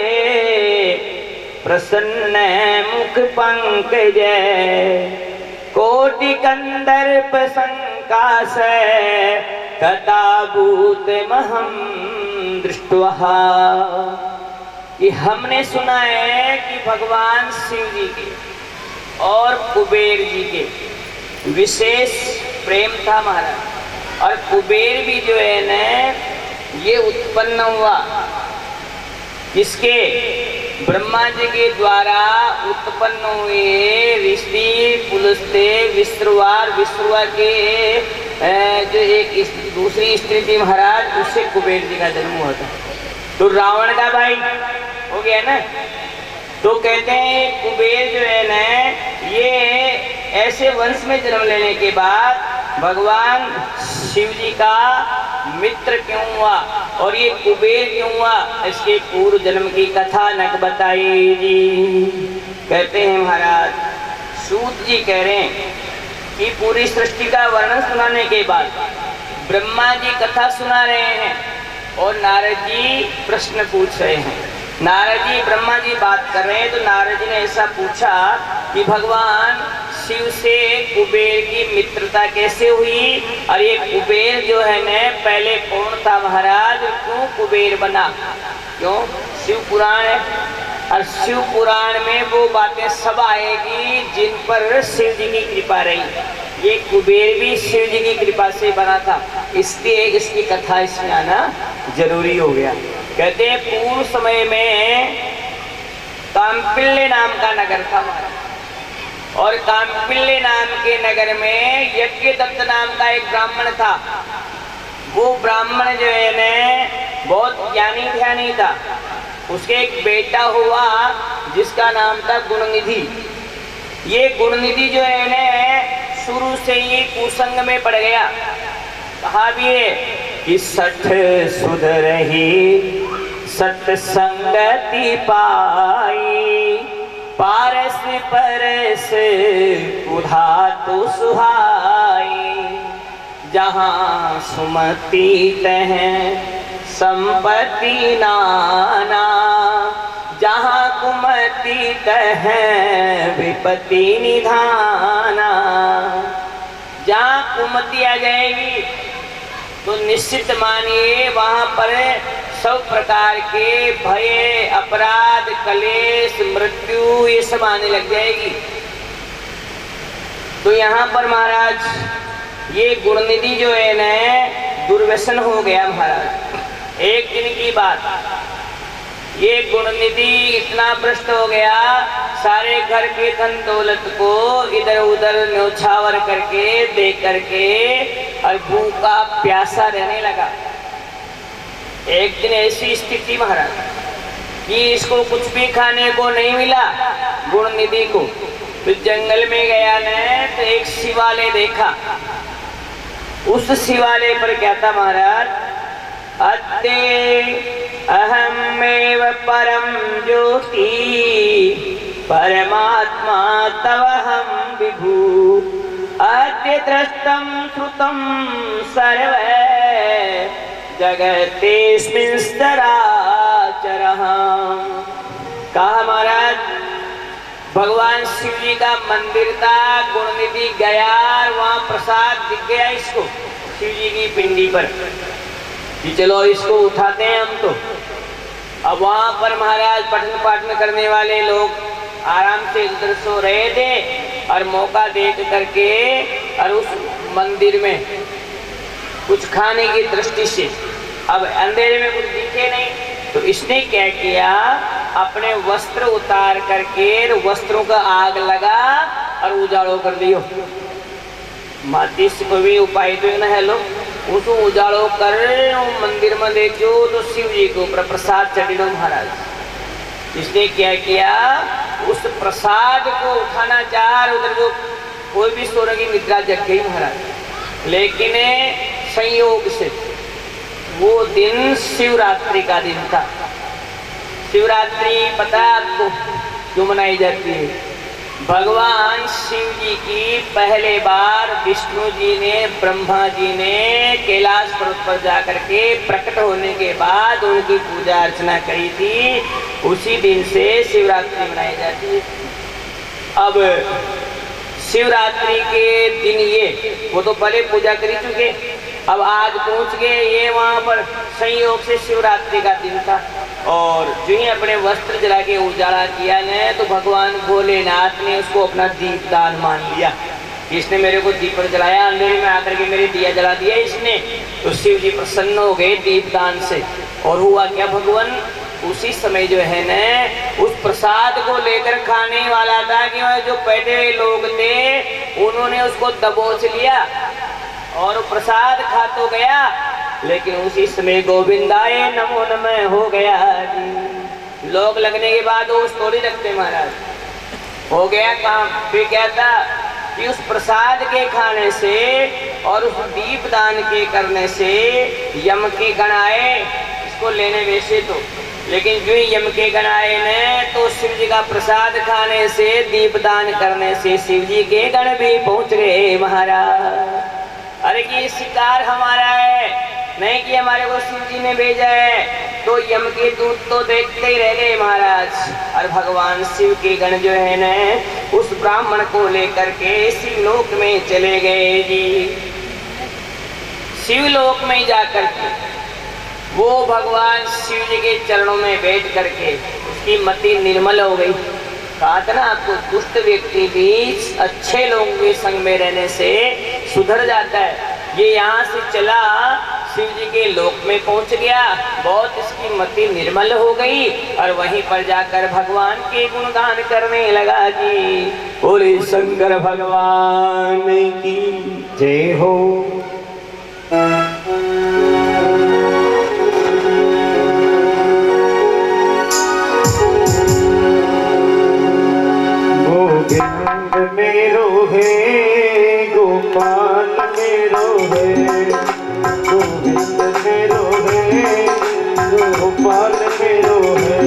प्रसन्न मुख पंकज कोटि कंदर्प संकाश कथाभूत महम दृष्टवा। कि हमने सुना है कि भगवान शिव जी के और कुबेर जी के विशेष प्रेम था महाराज। और कुबेर भी जो है न ये उत्पन्न हुआ किसके? ब्रह्मा जी के द्वारा उत्पन्न हुए ऋषि पुलस्त्य विश्रवा के जो एक दूसरी स्त्री थी महाराज, उससे कुबेर जी का जन्म हुआ था। तो रावण का भाई हो गया ना। तो कहते हैं कुबेर जो है ना, ये ऐसे वंश में जन्म लेने के बाद भगवान शिव जी का मित्र क्यों हुआ और ये कुबेर क्यों हुआ, इसके पूर्व जन्म की कथा नक बताई जी। कहते हैं महाराज, सूत जी कह रहे हैं कि पूरी सृष्टि का वर्णन सुनाने के बाद ब्रह्मा जी कथा सुना रहे हैं और नारद जी प्रश्न पूछ रहे हैं। नारद जी ब्रह्मा जी बात कर रहे हैं, तो नारद जी ने ऐसा पूछा कि भगवान शिव से कुबेर की मित्रता कैसे हुई, और ये कुबेर जो है न पहले कौन था महाराज, क्यों कुबेर बना, क्यों? शिव पुराण है और शिव पुराण में वो बातें सब आएगी जिन पर शिव जी की कृपा रही। ये कुबेर भी शिव जी की कृपा से बना था, इसलिए इसकी कथा इसमें आना जरूरी हो गया। कहते हैं पूर्व समय में कामपिल्ले नाम का नगर था महाराज, और कामपिल्ले नाम के नगर में यज्ञदत्त नाम का एक ब्राह्मण था। वो ब्राह्मण जो है न बहुत ज्ञानी ध्यानी था। उसके एक बेटा हुआ जिसका नाम था गुणनिधि। ये गुणनिधि जो है न शुरू से ही कुसंग में पड़ गया। कहा भी है कि सठ सुधरही सत्संगति पाई, पारस परस उधातु सुहाई, जहाँ सुमति तह संपत्ति नाना, जहाँ कुमति तह विपत्ति निधाना। जहाँ कुमति आ जाएगी तो निश्चित मानिए वहाँ पर सब प्रकार के भय, अपराध, कलेश, मृत्यु ये सब आने लग जाएगी। तो यहाँ पर महाराज ये गुणनिधि जो है न दुर्व्यसन हो गया महाराज। एक दिन की बात, ये गुणनिधि इतना भ्रष्ट हो गया, सारे घर के धन दौलत को इधर उधर न्यौछावर करके दे करके और भूखा प्यासा रहने लगा। एक दिन ऐसी स्थिति महाराज कि इसको कुछ भी खाने को नहीं मिला गुणनिधि को। तो जंगल में गया न तो एक शिवालय देखा। उस शिवालय पर क्या था महाराज, अद्य अहमेव परम ज्योति परमात्मा तवहं विभु, अद्य दृष्टं श्रुतं सर्वे जगतेस्मिन् चराचरः। कहा महाराज भगवान शिव जी का मंदिर था, गुणनिधि गया, वहाँ प्रसाद दिख गया इसको शिव जी की पिंडी पर कि चलो इसको उठाते हैं हम। तो अब वहाँ पर महाराज पठन पाठन करने वाले लोग आराम से इधर सो रहे थे और मौका देख करके और उस मंदिर में कुछ खाने की दृष्टि से अब अंधेरे में कुछ दिखे नहीं, तो इसने क्या किया, अपने वस्त्र उतार करके वस्त्रों का आग लगा और उजाड़ो कर दियो। माचिस को भी उपाय तो न है लो, उसको उजाड़ो कर मंदिर में देखो तो शिव जी को प्रसाद चढ़ो महाराज। इसने क्या किया, उस प्रसाद को उठाना चाह, उधर जो कोई भी सोने की निद्रा जग गई महाराज। लेकिन संयोग से वो दिन शिवरात्रि का दिन था। शिवरात्रि पता है आपको क्यों मनाई जाती है? भगवान शिव जी की पहले बार विष्णु जी ने, ब्रह्मा जी ने कैलाश पर्वत पर जाकर के प्रकट होने के बाद उनकी पूजा अर्चना करी थी। उसी दिन से शिवरात्रि मनाई जाती है। अब शिवरात्रि के दिन ये वो तो पहले पूजा कर चुके, अब आज पहुंच गए ये वहाँ पर, संयोग से शिवरात्रि का दिन था। और जो ही अपने वस्त्र जला के उजाला किया ने तो भगवान भोलेनाथ ने उसको अपना दीपदान मान लिया। इसने मेरे को दीपक जलाया, अंधेरे में आकर के मेरे दिया जला दिया इसने। तो शिव जी प्रसन्न हो गए दीपदान से। और हुआ क्या, भगवान उसी समय जो है न उस प्रसाद को लेकर खाने वाला था कि वह जो बैठे हुए लोग थे उन्होंने उसको दबोच लिया और प्रसाद खा तो गया, लेकिन उसी समय गोविंदाय नमो नमः हो गया। लोग लगने के बाद वो थोड़ी रखते महाराज, हो गया काम। फिर क्या था कि उस प्रसाद के खाने से और उस दीप दान के करने से यम के गण आए इसको लेने वैसे तो, लेकिन जो यम के गण आए ने तो शिव जी का प्रसाद खाने से दीप दान करने से शिव जी के गण भी पहुंच गए महाराज। अरे कि ये शिकार हमारा है, नहीं कि हमारे को शिव जी ने भेजा है। तो यम के दूत तो देखते ही रह गए महाराज। और भगवान शिव के गण जो है न उस ब्राह्मण को लेकर के शिवलोक में चले गए जी। शिवलोक में जाकर के वो भगवान शिव जी के चरणों में बैठ करके उसकी मति निर्मल हो गई। कहा था ना आपको, दुष्ट व्यक्ति भी अच्छे लोगों के संग में रहने से सुधर जाता है। ये यहाँ से चला शिव जी के लोक में पहुंच गया, बहुत इसकी मति निर्मल हो गई और वहीं पर जाकर भगवान के गुणगान करने लगा जी। बोले शंकर भगवान की जय हो। गोविंद मेरो है गोपाल मेरो है, गोविंद मेरो है गोपाल मेरो है,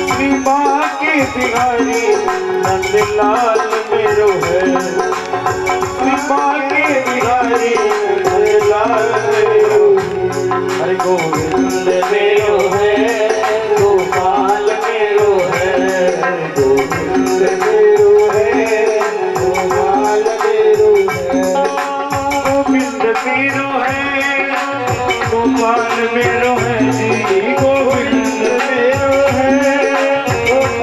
श्री बांके बिहारी नंदलाल मेरो है, श्री बांके बिहारी नंदलाल मेरो है। अरे गोविंद मेरो है गोपाल मेरो है, गोविंद मेरो है गोपाल मेरो है, गोविंद मेरो है गोपाल मेरो है जी, गोविंद मेरो है गोपाल मेरो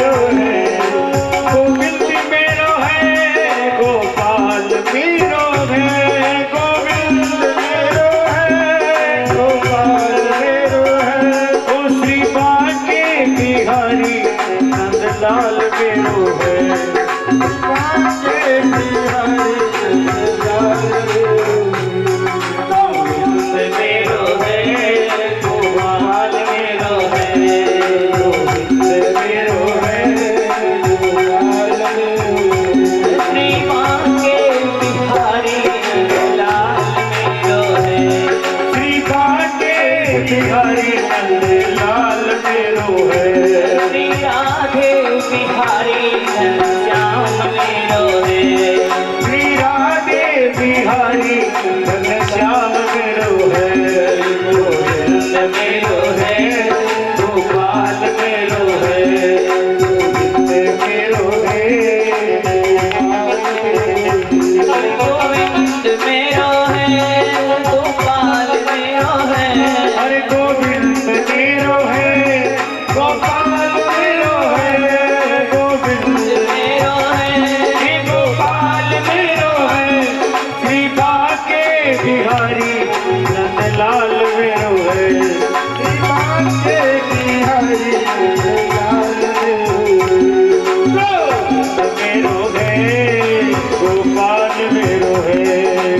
है, गोविंद मेरो है गोपाल मेरो है, गोविंद मेरो है गोपाल मेरो है, ओ श्री बांके बिहारी नंदलाल मेरो है, बांके बिहारी नंदलाल मेरो है, गोपाल मेरो है, गोविंद मेरो है गोपाल मेरो है, श्री बांके बिहारी नंदलाल मेरो है, श्री बांके बिहारी नंदलाल मेरो है, श्री राधे बिहारी घनश्याम मेरो है, श्री राधे बिहारी घनश्याम मेरो है, गोविंद मेरो है गोपाल मेरो है, गोविंद मेरो है गोविंद मेरो है गोपाल मेरो है, अरे गोविंद मेरो है गोपाल मेरो है, गोविंद मेरो है गोपाल मेरो है, श्री बांके बिहारी नंदलाल मेरो है, श्री बांके बिहारी नंदलाल मेरो है, गोपाल मेरो है,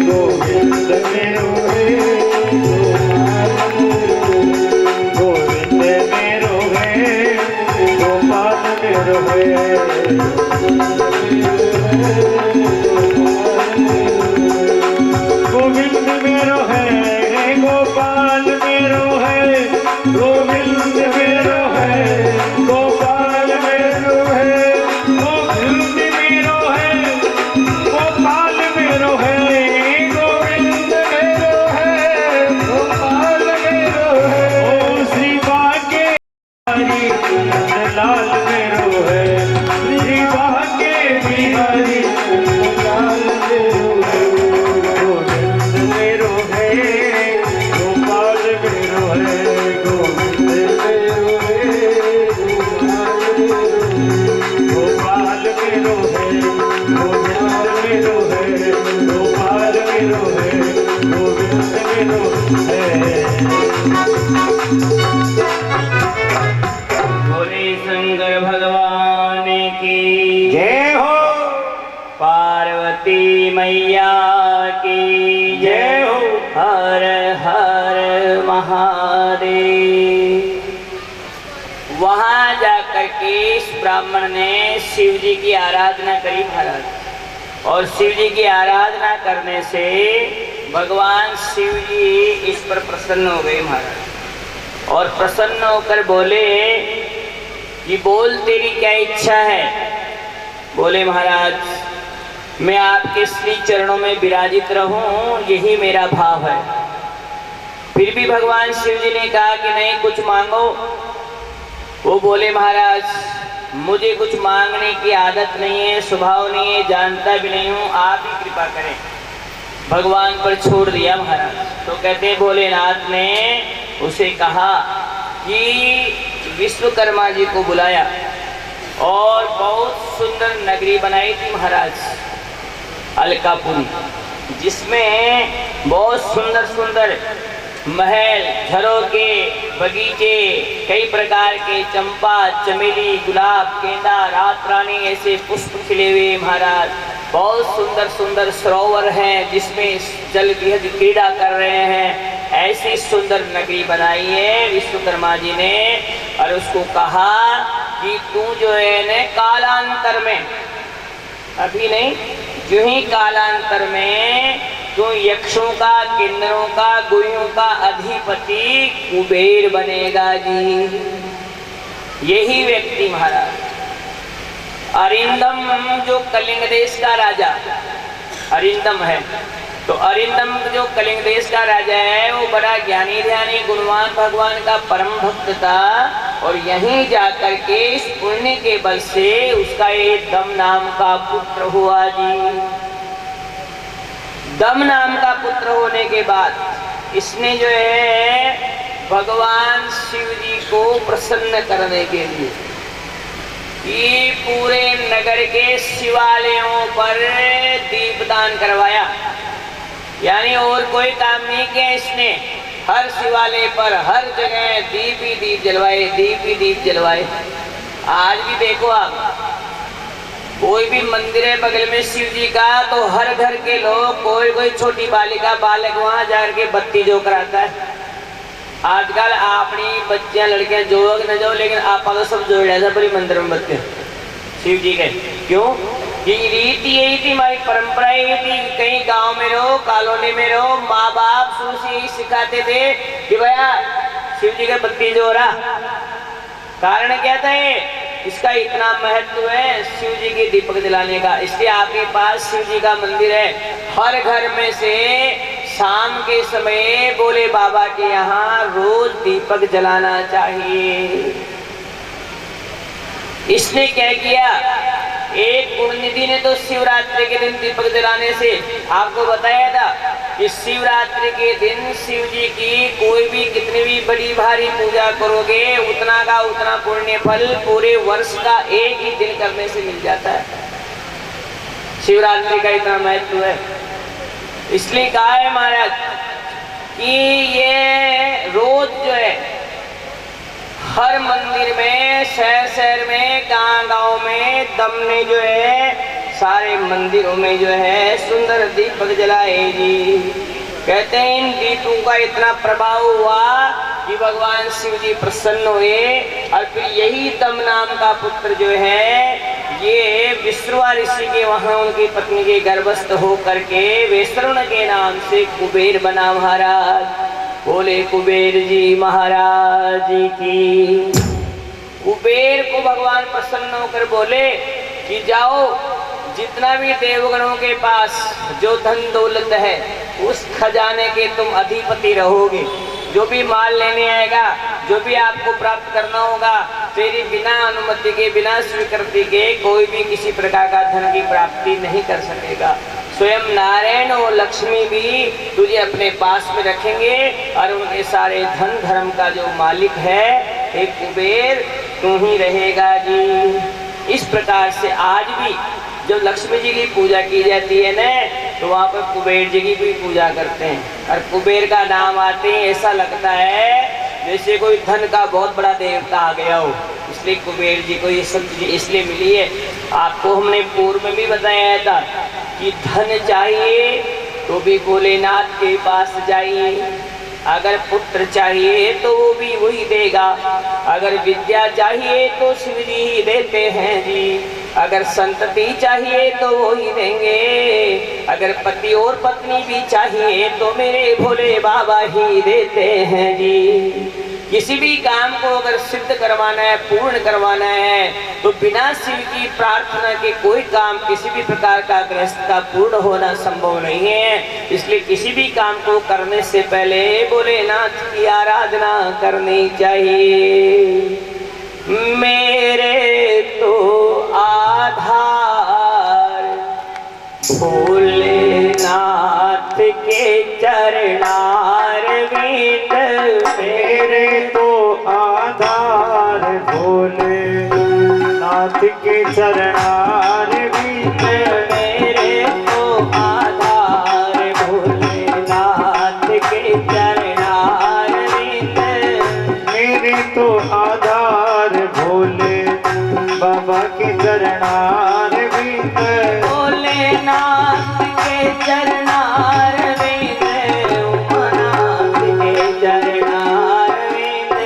गोविंद मेरो है गोविंद मेरो है गोपाल मेरो है, गोविंद मेरो है गोपाल मेरो है, गोविंद मेरो है गोपाल मेरो है, गोविंद मेरो है गोपाल मेरो है, गोविंद मेरो है गोपाल मेरो है, ओ श्री बांके बिहारी नंदलाल मेरो है, श्री बांके बिहारी नंदलाल मेरो है, गोविंद मेरो है गोपाल मेरो है, गोविंद मेरो है गोपाल मेरो है, गोविंद मेरो है गोपाल मेरो है, गोविंद मेरो है। हर महादेव। वहां जाकर के इस ब्राह्मण ने शिव जी की आराधना करी महाराज, और शिव जी की आराधना करने से भगवान शिव जी इस पर प्रसन्न हो गए महाराज, और प्रसन्न होकर बोले कि बोल तेरी क्या इच्छा है। बोले महाराज मैं आपके श्री चरणों में विराजित रहूं, यही मेरा भाव है। फिर भी भगवान शिव जी ने कहा कि नहीं कुछ मांगो। वो बोले महाराज मुझे कुछ मांगने की आदत नहीं है, स्वभाव नहीं है, जानता भी नहीं हूँ, आप ही कृपा करें। भगवान पर छोड़ दिया महाराज। तो कहते भोलेनाथ ने उसे कहा कि विश्वकर्मा जी को बुलाया और बहुत सुंदर नगरी बनाई थी महाराज, अलकापुरी, जिसमें बहुत सुंदर सुंदर महल, झरोके, बगीचे, कई प्रकार के चंपा, चमेली, गुलाब, गेंदा, रात रानी ऐसे पुष्प खिले हुए महाराज। बहुत सुंदर सुंदर सरोवर हैं जिसमें जल विहद क्रीड़ा कर रहे हैं। ऐसी सुंदर नगरी बनाई है विश्वकर्मा जी ने, और उसको कहा कि तू जो है न कालांतर में, अभी नहीं, जो ही कालांतर में तो यक्षों का, किन्नरों का, गुहियों का अधिपति कुबेर बनेगा जी। यही व्यक्ति महाराज अरिंदम, जो कलिंग देश का राजा अरिंदम है, तो अरिंदम जो कलिंग देश का राजा है वो बड़ा ज्ञानी ध्यानी गुणवान भगवान का परम भक्त था, और यहीं जाकर के इस पुण्य के बल से उसका ये दम नाम का पुत्र हुआ जी। दम नाम का पुत्र होने के बाद इसने जो है भगवान शिव जी को प्रसन्न करने के लिए ये पूरे नगर के शिवालयों पर दीपदान करवाया। यानी और कोई काम नहीं किया इसने, हर शिवालय पर हर जगह दीप ही दीप जलवाए, दीप ही दीप जलवाए। आज भी देखो आप, कोई भी मंदिर है बगल में शिव जी का, तो हर घर के लोग, कोई छोटी बालिका बालक वहां जाकर बत्ती जो कराता है। आजकल अपनी बच्चियां लड़कियां जोग न जो, लेकिन आप तो सब जोड़ रहे बड़ी मंदिर में बत्ती शिव जी के। क्यों? ये रीति यही थी, हमारी परंपरा यही थी। कहीं गांव में रहो, कॉलोनी में रहो, माँ बाप शुरू से यही सिखाते थे कि भैया शिव जी का बत्ती जो रहा। कारण क्या था? इसका इतना महत्व है शिव जी के दीपक जलाने का। इसलिए आपके पास शिव जी का मंदिर है, हर घर में से शाम के समय बोले बाबा के यहाँ रोज दीपक जलाना चाहिए। इसने क्या किया, एक पुण्यनिधि ने तो शिवरात्रि के दिन दीपक जलाने से आपको बताया था कि शिवरात्रि के दिन शिव जी की कोई भी कितनी भी बड़ी भारी पूजा करोगे उतना का उतना पुण्य फल पूरे वर्ष का एक ही दिन करने से मिल जाता है। शिवरात्रि का इतना महत्व है। इसलिए कहा है महाराज कि ये रोज जो है हर मंदिर में, शहर शहर में, गांव में दम ने जो है सारे मंदिरों में जो है सुंदर दीपक जलाए जी। कहते हैं इन दीपों का इतना प्रभाव हुआ कि भगवान शिव जी प्रसन्न हुए, और फिर यही दम नाम का पुत्र जो है ये विश्रवा ऋषि के वहां उनकी पत्नी के गर्भस्थ हो करके वैश्रवण के नाम से कुबेर बना महाराज। बोले कुबेर जी महाराज की। कुबेर को भगवान प्रसन्न होकर बोले कि जाओ, जितना भी देवगणों के पास जो धन दौलत है उस खजाने के तुम अधिपति रहोगे। जो भी माल लेने आएगा, जो भी आपको प्राप्त करना होगा, तेरी बिना अनुमति के, बिना स्वीकृति के कोई भी किसी प्रकार का धन की प्राप्ति नहीं कर सकेगा। स्वयं नारायण और लक्ष्मी भी तुझे अपने पास में रखेंगे, और उनके सारे धन धर्म का जो मालिक है एक कुबेर तू ही रहेगा जी। इस प्रकार से आज भी जब लक्ष्मी जी की पूजा की जाती है ना, तो वहाँ पर कुबेर जी की भी पूजा करते हैं, और कुबेर का नाम आते ही ऐसा लगता है जैसे कोई धन का बहुत बड़ा देवता आ गया हो। इसलिए कुबेर जी को ये सब चीजें इसलिए मिली है। आपको हमने पूर्व में भी बताया था कि धन चाहिए तो भी भोलेनाथ के पास जाइए, अगर पुत्र चाहिए तो वो भी वही देगा, अगर विद्या चाहिए तो शिव जी ही देते हैं जी, अगर संतति चाहिए तो वो ही देंगे, अगर पति और पत्नी भी चाहिए तो मेरे भोले बाबा ही देते हैं जी। किसी भी काम को अगर सिद्ध करवाना है, पूर्ण करवाना है, तो बिना शिव की प्रार्थना के कोई काम किसी भी प्रकार का गृहस्थ का पूर्ण होना संभव नहीं है। इसलिए किसी भी काम को करने से पहले भोलेनाथ की आराधना करनी चाहिए। मेरे तो आधार भोलेनाथ के चरणार विंद, मेरे तो आधार भोलेनाथ के चरणार विंद, मेरे तो आधार भोलेनाथ के चरणार विंद, मेरे तो आधार भोले बाबा के चरणार विंद, भोलेनाथ के चरणार विंद, उमानाथ के चरणार विंद,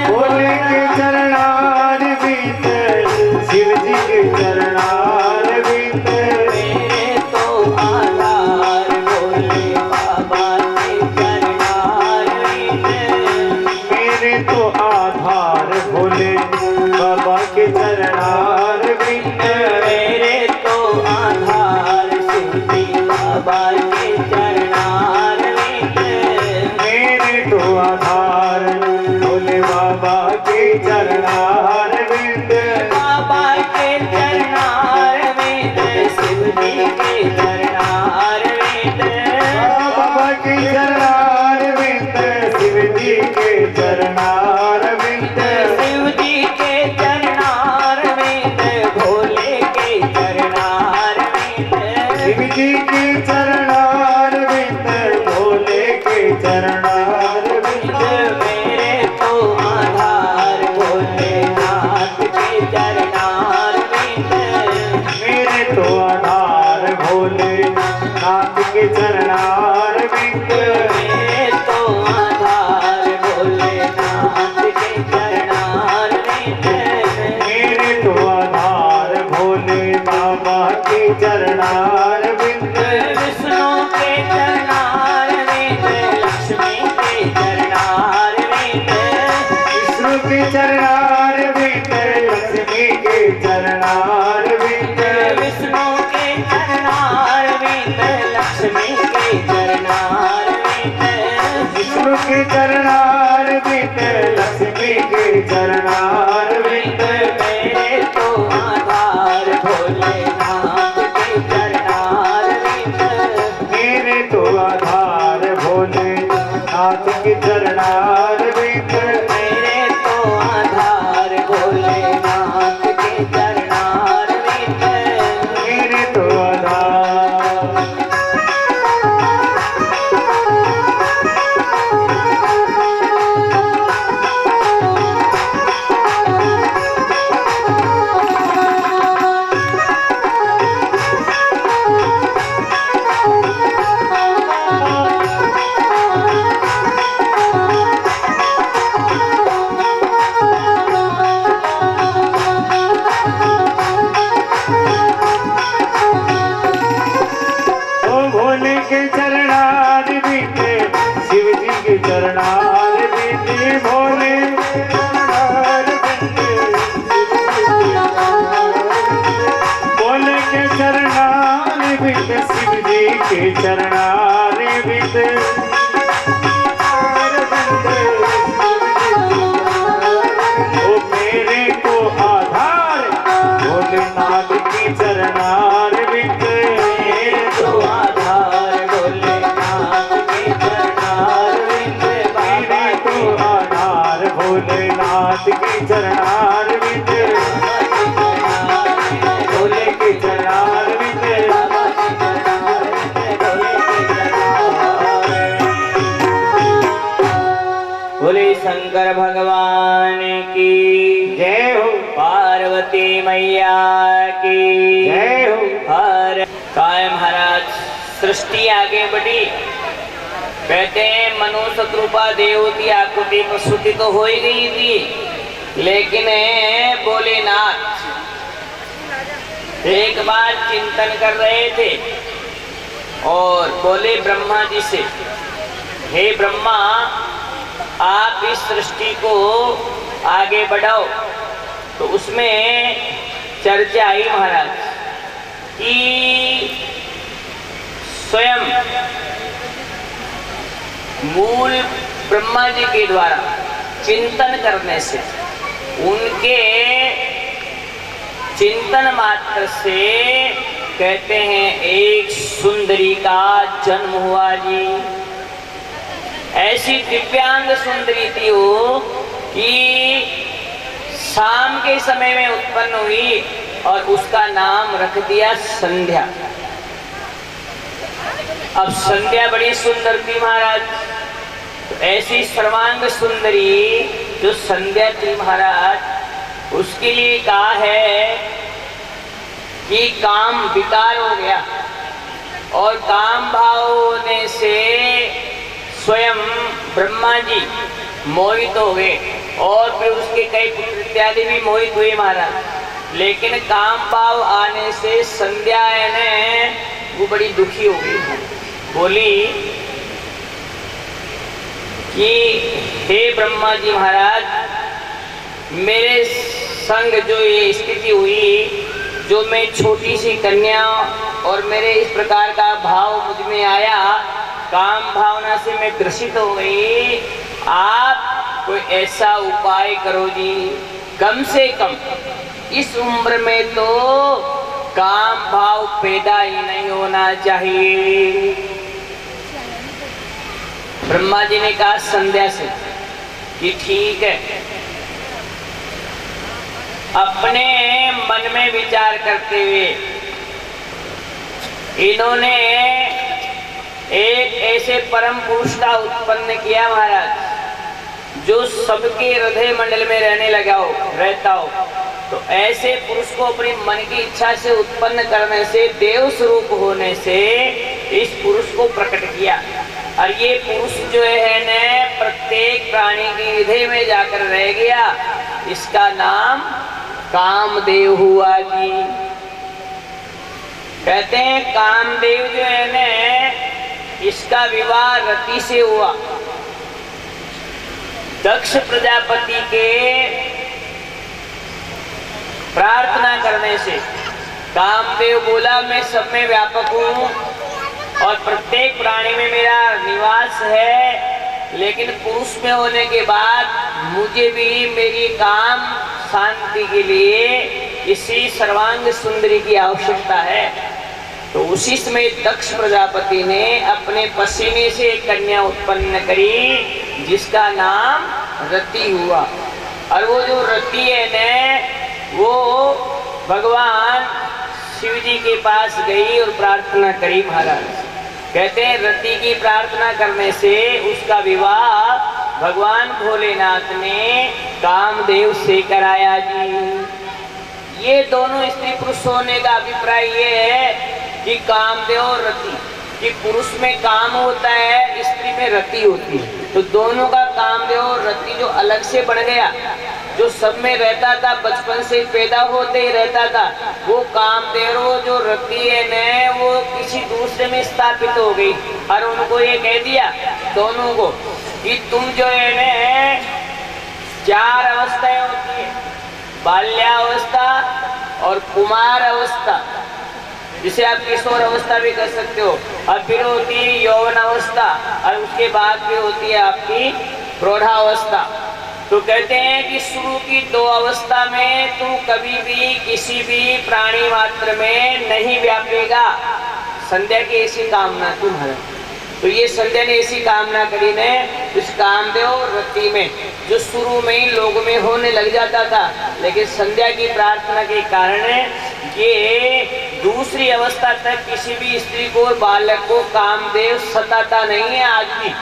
भोले के चरणार विंद, शिव जी के चरणार विंद, मेरे तो आधार भोले बाबा के चरणार विंद, मेरे तो आधार भोले बाबा के चरणार विंद, मेरे तो आधार शिव जी बाबा के चरणार विंद, मेरे तो आधार भोले बाबा के चरणार विंद, बाबा के चरणार विंद, शिव जी के चरणार विंद, बाबा के चरणार विंद, शिव जी के चरणार विंद, शिव जी के चरणार विंद, भोले के चरणार विंद, शिव जी के चरणार विंद, भोले के चरणार विंद, मेरे तो आधार भोलेनाथ के चरणार विंद, मेरे तो आधार भोलेनाथ के चरणार विंद, मेरे तो आधार भोलेनाथ के चरणार विंद, मेरे तो आधार भोले बाबा के चरणार विंद, विष्णु के चरणार विंद, लक्ष्मी के चरणार विंद, विष्णु के चरणार विंद, लक्ष्मी के चरणार विंद, विष्णु के चरणार विंद, लक्ष्मी के चरणार विंद, विष्णु के चरणार विंद, लक्ष्मी के चरणार विंद, मेरे तो आधार भोलेनाथ के चरणार विंद, मेरे तो आधार भोलेनाथ के चरणार विंद, मेरे तो आधार भोलेनाथ के चरणार विंद, मेरे तो आधार ओ भोले के चरणार विंद, शिव जी के चरणार विंद, भोले के चरणार विंद, भोले के चरणार विंद, शिव जी के चरणार विंद, ओ मेरे को आधार भोलेनाथ की चरणार विंद, तो आधार भोलेनाथ के चरणार विंद, बाबा तो आधार भोलेनाथ की चरणार विंद, भोले के चरणार विंद, बाबा के चरणार विंद, भोले के चरणार। बोले शंकर भगवान की जय हो, पार्वती मैया की जय हो। हर काय महाराज, सृष्टि आगे बढ़ी कहते हैं मनु शत्रुपा देवती आकृति प्रसूति तो हो ही गई थी, लेकिन भोलेनाथ एक बार चिंतन कर रहे थे और बोले ब्रह्मा जी से, हे ब्रह्मा, आप इस सृष्टि को आगे बढ़ाओ। तो उसमें चर्चा आई महाराज कि स्वयं मूल ब्रह्मा जी के द्वारा चिंतन करने से, उनके चिंतन मात्र से कहते हैं एक सुंदरी का जन्म हुआ जी। ऐसी दिव्यांग सुंदरी थी वो कि शाम के समय में उत्पन्न हुई और उसका नाम रख दिया संध्या। अब संध्या बड़ी सुंदर थी महाराज, तो ऐसी सर्वांग सुंदरी जो संध्या थी महाराज, उसके लिए कहा है कि काम विकार हो गया और काम भाव होने से स्वयं ब्रह्मा जी मोहित हो गए और फिर उसके कई पुत्र इत्यादि भी मोहित हुए महाराज। लेकिन काम भाव आने से संध्या ने वो बड़ी दुखी हो गई, बोली कि हे ब्रह्मा जी महाराज, मेरे संग जो ये स्थिति हुई, जो मैं छोटी सी कन्या और मेरे इस प्रकार का भाव मुझ में आया, काम भावना से मैं ग्रसित हो गई, आप कोई ऐसा उपाय करो जी, कम से कम इस उम्र में तो काम भाव पैदा ही नहीं होना चाहिए। ब्रह्मा जी ने कहा संध्या से कि ठीक है। अपने मन में विचार करते हुए इन्होंने एक ऐसे परम पुरुष का उत्पन्न किया महाराज, जो सबके हृदय मंडल में रहता हो। तो ऐसे पुरुष को अपनी मन की इच्छा से उत्पन्न करने से, देव स्वरूप होने से इस पुरुष को प्रकट किया। और ये पुरुष जो है न प्रत्येक प्राणी के हृदय में जाकर रह गया। इसका नाम कामदेव हुआ जी। कहते हैं कामदेव जो है न, इसका विवाह रति से हुआ। दक्ष प्रजापति के प्रार्थना करने से कामदेव बोला, मैं सब में व्यापक हूँ और प्रत्येक प्राणी में मेरा निवास है, लेकिन पुरुष में होने के बाद मुझे भी मेरी काम शांति के लिए इसी सर्वांग सुंदरी की आवश्यकता है। तो उसी समय दक्ष प्रजापति ने अपने पसीने से एक कन्या उत्पन्न करी, जिसका नाम रति हुआ। और वो जो रति है न, वो भगवान शिव जी के पास गई और प्रार्थना करी महाराज। कहते हैं रति की प्रार्थना करने से उसका विवाह भगवान भोलेनाथ ने कामदेव से कराया जी। ये दोनों स्त्री पुरुष होने का अभिप्राय ये है कि कामदेव और रति, कि पुरुष में काम होता है, स्त्री में रति होती है। तो दोनों का कामदेव और रति जो अलग से बन गया, जो सब में रहता था, बचपन से पैदा होते ही रहता था, वो कामदेव जो रति है न, वो किसी दूसरे में स्थापित हो गई। और उनको ये कह दिया दोनों को कि तुम जो है न, 4 अवस्थाएं होती है, बाल्यावस्था और कुमार अवस्था, जिसे आप किशोर अवस्था भी कर सकते हो, और फिर होती है यौवन अवस्था, और उसके बाद भी होती है आपकी प्रौढ़ावस्था। तो कहते हैं कि शुरू की 2 अवस्था में तू कभी भी किसी भी प्राणी मात्र में नहीं व्यापेगा। संध्या की ऐसी कामना तुम्हारा। तो ये संध्या ने ऐसी कामना करी ने, इस कामदेव और रति में, जो शुरू में ही लोगों में होने लग जाता था, लेकिन संध्या की प्रार्थना के कारण ये दूसरी अवस्था तक किसी भी स्त्री को और बालक को कामदेव सताता नहीं है आज भी।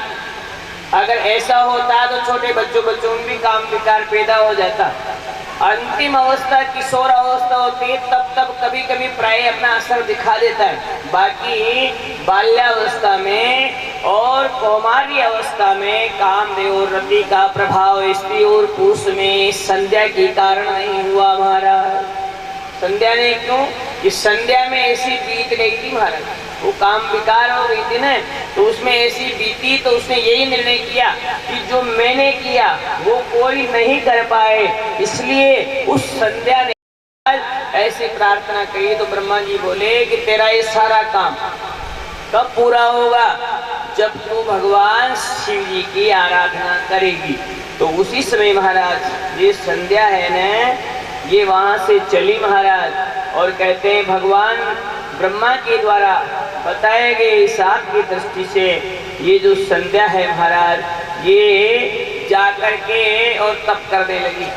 अगर ऐसा होता तो छोटे बच्चों में भी काम विकार पैदा हो जाता। अंतिम अवस्था किशोर अवस्था होती है, तब कभी कभी प्राय अपना असर दिखा देता है। बाकी बाल्यावस्था में और कौमारी अवस्था में कामदेव और रति का प्रभाव स्त्री और पुरुष में संध्या के कारण नहीं हुआ महाराज। संध्या ने क्यों? कि संध्या में ऐसी बीत गई थी महाराज, वो काम विकार हो गई थी ना, तो उसमें ऐसी बीती, तो उसने यही निर्णय किया कि जो मैंने किया वो कोई नहीं कर पाए, इसलिए उस संध्या ने ऐसी प्रार्थना कही। तो ब्रह्मा जी बोले कि तेरा ये सारा काम कब पूरा होगा? जब तू भगवान शिव जी की आराधना करेगी। तो उसी समय महाराज ये संध्या है ना, ये वहां से चली महाराज, और कहते हैं भगवान ब्रह्मा के द्वारा बताए गए हिसाब की दृष्टि से ये जो संध्या है महाराज, ये जाकर के और तप करने लगी।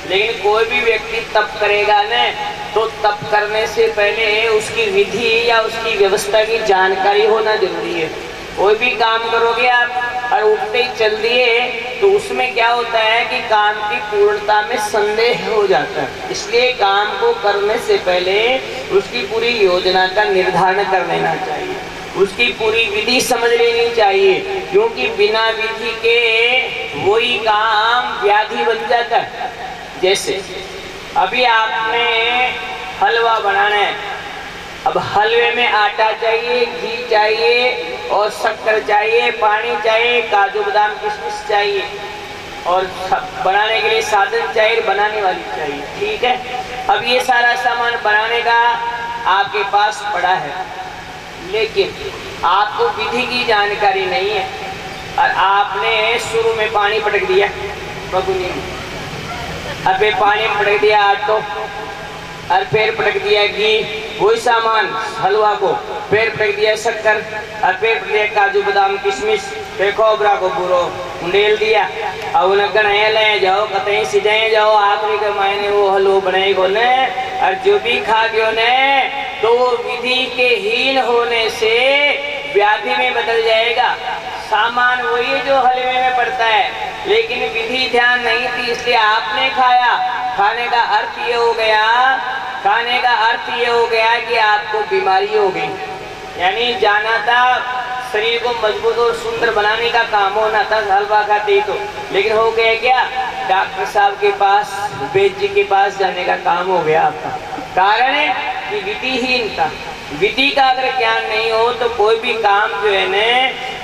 लेकिन कोई भी व्यक्ति तप करेगा न, तो तप करने से पहले उसकी विधि या उसकी व्यवस्था की जानकारी होना जरूरी है। कोई भी काम करोगे आप और उठते ही चल दिए, तो उसमें क्या होता है कि काम की पूर्णता में संदेह हो जाता है। इसलिए काम को करने से पहले उसकी पूरी योजना का निर्धारण कर लेना चाहिए, उसकी पूरी विधि समझ लेनी चाहिए, क्योंकि बिना विधि के वही काम व्याधि बन जाता है। जैसे अभी आपने हलवा बनाना है, अब हलवे में आटा चाहिए, घी चाहिए और शक्कर चाहिए, पानी चाहिए, काजू बादाम किशमिश चाहिए, और बनाने के लिए साधन चाहिए, बनाने वाली चाहिए, ठीक है। अब ये सारा सामान बनाने का आपके पास पड़ा है, लेकिन आपको विधि की जानकारी नहीं है, और आपने शुरू में पानी पटक दिया बगुनी में, अब पानी में पटक दिया आटो, और फिर पटक दिया घी, वही सामान हलवा को, फिर पटक दिया शक्कर, और फिर पटक दिया काजू बादाम किशमिश, फिर खोबरा को पूरा उंडेल दिया। अब उन्हें ले जाओ कतई सिजाए जाओ, आखिरी के मायने वो हलवा बनाएगो ने, और जो भी खा गयो ने तो विधि के हीन होने से व्याधि में बदल जाएगा। सामान वही जो हलवे में पड़ता है, लेकिन विधि ध्यान नहीं थी, इसलिए आपने खाया। खाने का अर्थ ये हो गया, खाने का अर्थ ये हो गया कि आपको बीमारी हो गई, यानी जाना था शरीर को मजबूत और सुंदर बनाने का काम होना था हलवा खाते तो, लेकिन हो गया क्या? डॉक्टर साहब के पास, वैद्य जी के पास जाने का काम हो गया आपका। कारण है कि विधिहीनता। विधि का अगर ज्ञान नहीं हो तो कोई भी काम जो है न,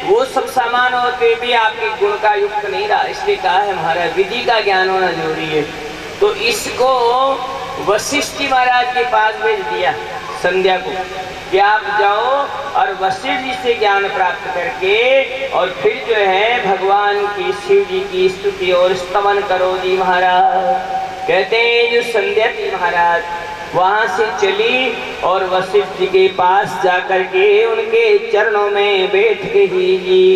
वो सब सामान होते भी आपके गुण का युक्त नहीं रहा। इसलिए कहा है महाराज विधि का ज्ञान होना जरूरी है। तो इसको वशिष्ठ जी महाराज के पास भेज दिया संध्या को कि आप जाओ और वशिष्ठ जी से ज्ञान प्राप्त करके और फिर जो है भगवान की शिव जी की स्तुति और स्तवन करो जी महाराज। कहते हैं जो संध्या थी महाराज वहां से चली और वशिष्ठ जी के पास जाकर के उनके चरणों में बैठ गई जी।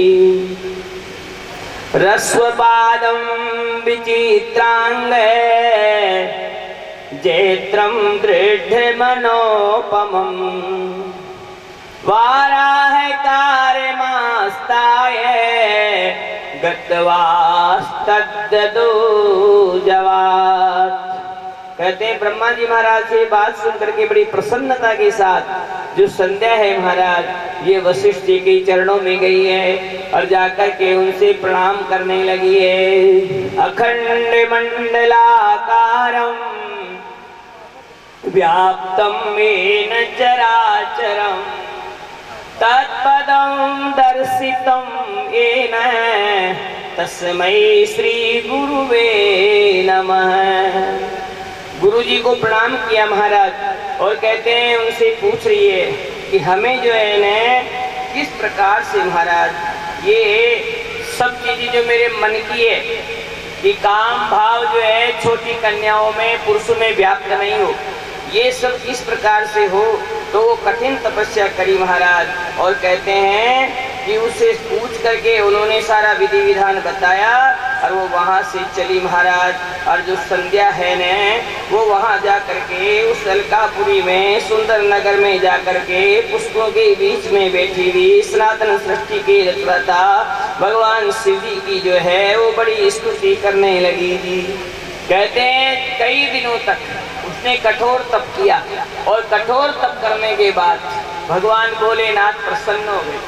रस्वपादं विचित्रांग जैत्रं दृढ़ मनोपमं वाराह कार्यमास्ताय गत्वास्तद्ददो जवात्। कहते हैं ब्रह्मा जी महाराज से बात सुनकर के बड़ी प्रसन्नता के साथ जो संध्या है महाराज ये वशिष्ठ जी के चरणों में गई है और जाकर के उनसे प्रणाम करने लगी है। अखंड मंडलाकारं व्याप्तं येन चराचरं तत्पदं दर्शितं येन तस्मै श्री गुरुवे नमः। गुरु जी को प्रणाम किया महाराज और कहते हैं उनसे पूछ रही है कि हमें जो है न किस प्रकार से महाराज ये सब चीजें जो मेरे मन की है कि काम भाव जो है छोटी कन्याओं में पुरुषों में व्याप्त नहीं हो, ये सब किस प्रकार से हो। तो वो कठिन तपस्या करी महाराज और कहते हैं कि उससे पूछ करके उन्होंने सारा विधि विधान बताया और वो वहाँ से चली महाराज। और जो संध्या है न वो वहाँ जा करके उस अलकापुरी में सुंदर नगर में जा करके पुष्पों के बीच में बैठी हुई सनातन सृष्टि के रचयिता भगवान शिव जी की जो है वो बड़ी स्तुति करने लगी जी। कहते हैं कई दिनों तक उसने कठोर तप किया और कठोर तप करने के बाद भगवान भोलेनाथ प्रसन्न हो गए।